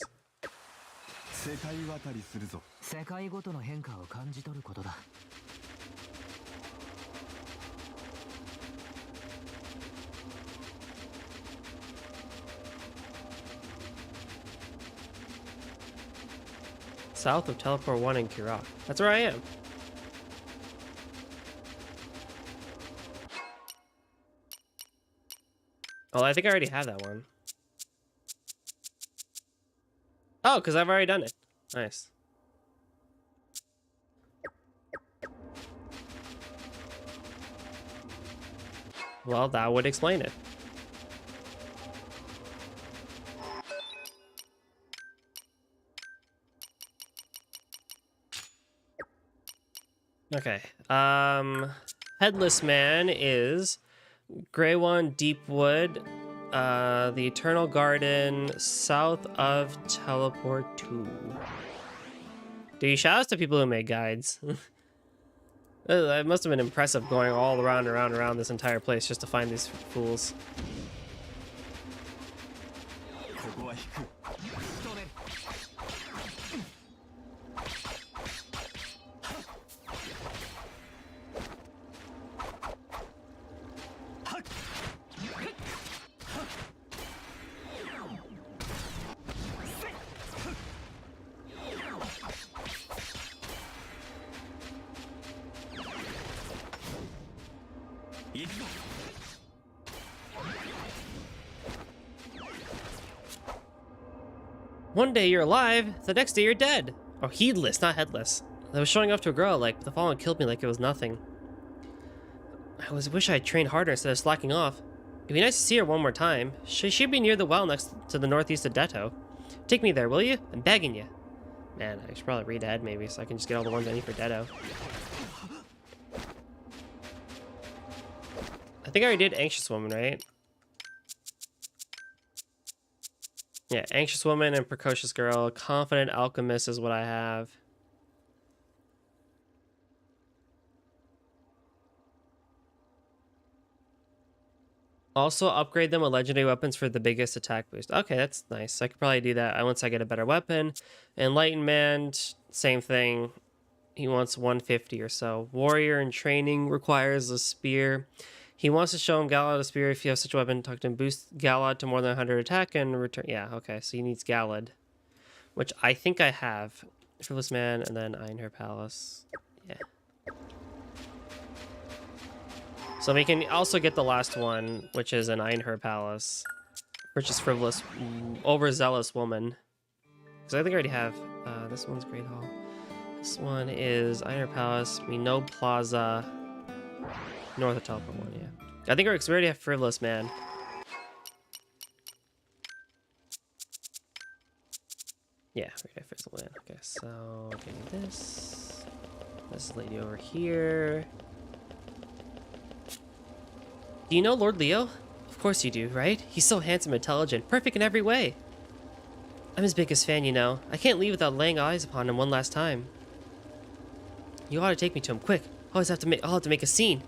世界渡りするぞ。世界ごとの変化を感じ取ることだ。South of Teleport 1 in Kirak. That's where I am. Oh, I think I already have that one. Oh, because I've already done it. Nice. Well, that would explain it. Okay. Headless Man is Grey One, Deep Wood, the Eternal Garden, south of Teleport 2. Dude, shout outs to people who made guides. It must have been impressive going all around and around and around this entire place just to find these fools. ここは引く。取れる。行くぞ。 One day you're alive, the next day you're dead. Or heedless, not headless. I was showing off to a girl like, but the fallen killed me like it was nothing. I wish I had trained harder instead of slacking off. It'd be nice to see her one more time. She should be near the well next to the northeast of Detto. Take me there, will you? I'm begging you. Man, I should probably read ahead maybe so I can just get all the ones I need for Detto. I think I already did Anxious Woman, right? Yeah, Anxious Woman and Precocious Girl. Confident Alchemist is what I have. Also upgrade them with legendary weapons for the biggest attack boost. Okay, that's nice. I could probably do that once I get a better weapon. Enlightenment, same thing. He wants 150 or so. Warrior in training requires a spear. He wants to show him Galad a spear. If you have such a weapon, talk to him. Boost Galad to more than 100 attack and return. Yeah, okay. So he needs Galad, which I think I have. Frivolous Man and then Einher Palace. Yeah. So we can also get the last one, which is an Einher Palace. Purchase Frivolous, Overzealous Woman. Because I think I already have. This one's Great Hall. This one is Einher Palace, Mino Plaza. North of Teleport 1, yeah. I think we already have Frivolous Man. Yeah, we already have Frivolous Man. Okay, so give me this. This lady over here. Do you know Lord Leo? Of course you do, right? He's so handsome, intelligent, perfect in every way. I'm his biggest fan, you know. I can't leave without laying eyes upon him one last time. You ought to take me to him, quick. I'll have to make a scene.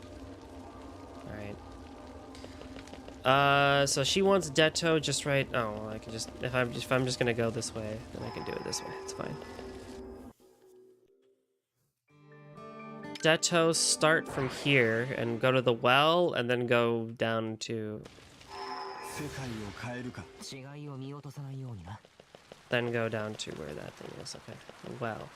So she wants Detto just right. Oh, well, I can just if I'm just gonna go this way, then I can do it this way. It's fine. Detto start from here and go to the well, and then go down to. 世界を変えるか。違いを見落とさないようにな。 Then go down to where that thing is. Okay. Well.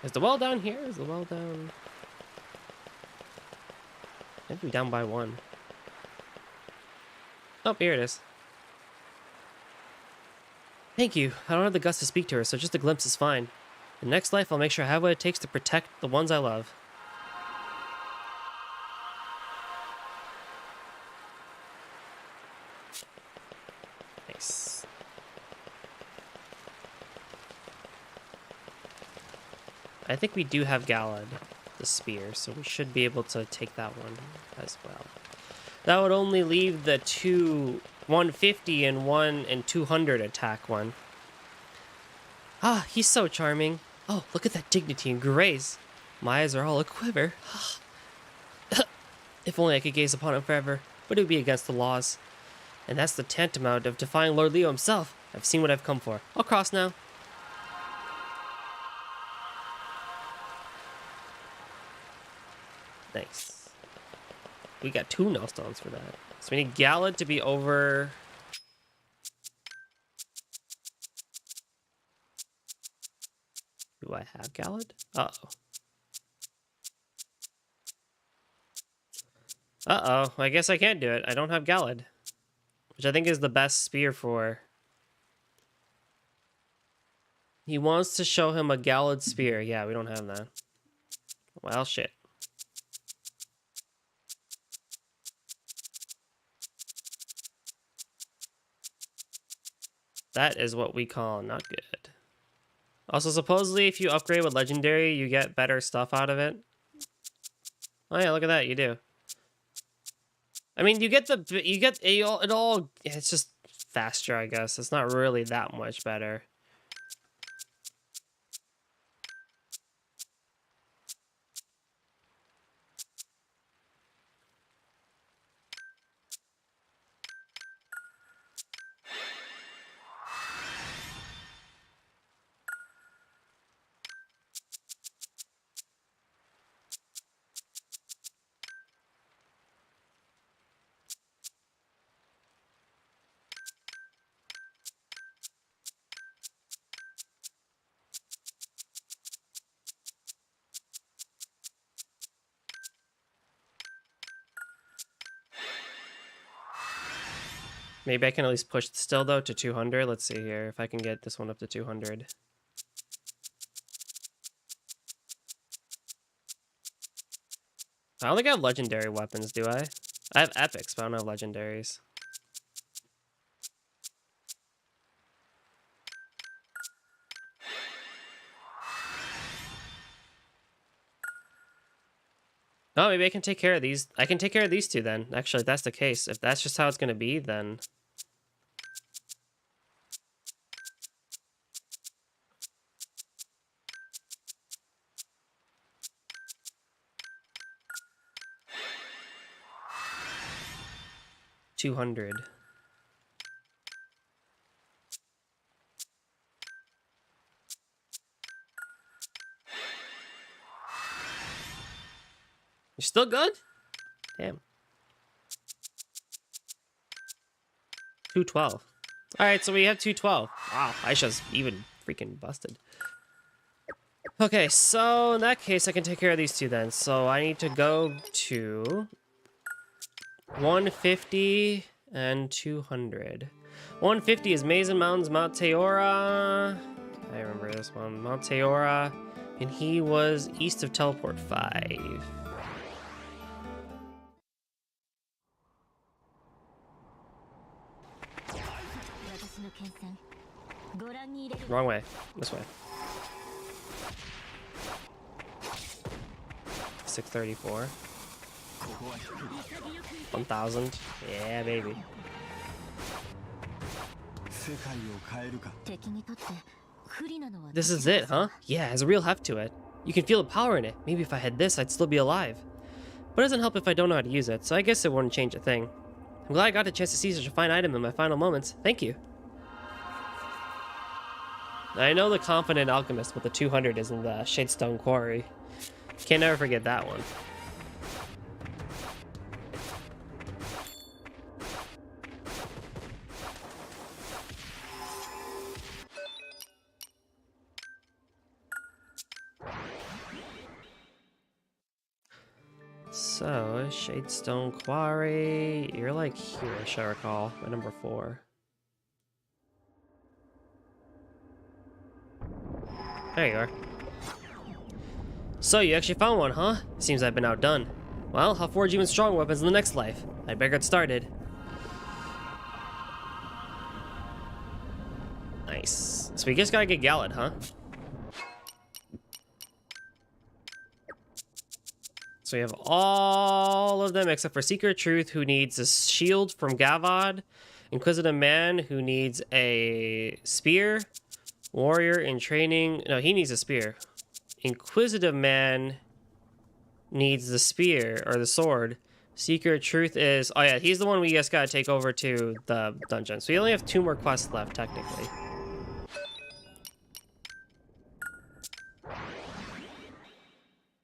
Is the well down here? Is the well down? Maybe down by one. Oh, here it is. Thank you. I don't have the guts to speak to her, so just a glimpse is fine. In the next life, I'll make sure I have what it takes to protect the ones I love. Nice. I think we do have Galad, the spear, so we should be able to take that one as well. That would only leave the 150 and 200 attack one. Ah, he's so charming. Oh, look at that dignity and grace. My eyes are all a quiver. If only I could gaze upon him forever, but it would be against the laws. And that's the tantamount of defying Lord Leo himself. I've seen what I've come for. I'll cross now. Nice. We got 2 no stones for that. So we need Gallad to be over... Do I have Gallad? Uh-oh. Uh-oh. I guess I can't do it. I don't have Gallad. Which I think is the best spear for... He wants to show him a Gallad spear. Yeah, we don't have that. Well, shit. That is what we call not good. Also, supposedly, if you upgrade with Legendary, you get better stuff out of it. Oh yeah, look at that, you do. I mean, it all, it's just faster, I guess. It's not really that much better. Maybe I can at least push still, though, to 200. Let's see here if I can get this one up to 200. I don't think I have legendary weapons, do I? I have epics, but I don't have legendaries. Oh, maybe I can take care of these. I can take care of these 2 then. Actually, if that's the case, if that's just how it's going to be, then... $200. You're still good? Damn. 212. Alright, so we have 212. Wow, Aisha's even freaking busted. Okay, so in that case, I can take care of these 2 then. So I need to go to 150 and 200. 150 is Mazen Mountains, Mount Teora. I remember this one. Mount Teora. And he was east of Teleport 5. Wrong way. This way. 634. 1000. Yeah, baby. This is it, huh? Yeah, it has a real heft to it. You can feel the power in it. Maybe if I had this, I'd still be alive. But it doesn't help if I don't know how to use it, so I guess it wouldn't change a thing. I'm glad I got a chance to see such a fine item in my final moments. Thank you. I know the Confident Alchemist with the 200 is in the Shadestone Quarry. Can't never forget that one. So, Shadestone Quarry, you're like here, should I recall, at number 4. There you are. So, you actually found one, huh? Seems I've been outdone. Well, I'll forge even stronger weapons in the next life. I'd better get started. Nice. So we just gotta get Gallad, huh? So we have all of them except for Secret Truth, who needs a shield from Gavod, Inquisitive Man, who needs a spear, Warrior in training. No, he needs a spear. Inquisitive man needs the spear or the sword. Seeker of Truth is... Oh yeah, he's the one we just gotta take over to the dungeon. So we only have 2 more quests left, technically.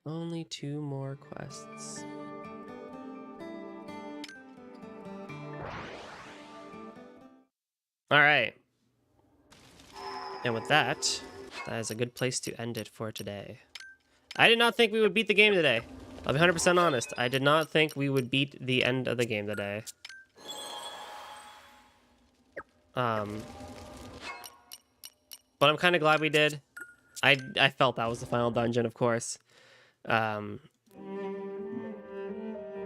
Only 2 more quests. Alright. And with that, that is a good place to end it for today. I did not think we would beat the game today. I'll be 100% honest. I did not think we would beat the end of the game today. But I'm kind of glad we did. I felt that was the final dungeon, of course. And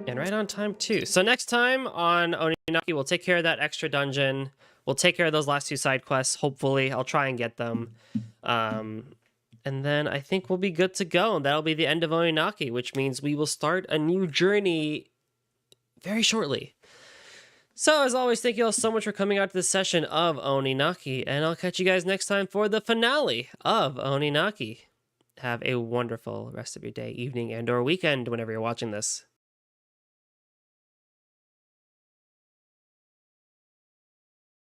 right on time, too. So next time on Oninaki, we'll take care of that extra dungeon. We'll take care of those last 2 side quests, hopefully. I'll try and get them. And then I think we'll be good to go. And that'll be the end of Oninaki, which means we will start a new journey very shortly. So, as always, thank you all so much for coming out to this session of Oninaki. And I'll catch you guys next time for the finale of Oninaki. Have a wonderful rest of your day, evening, and or weekend whenever you're watching this.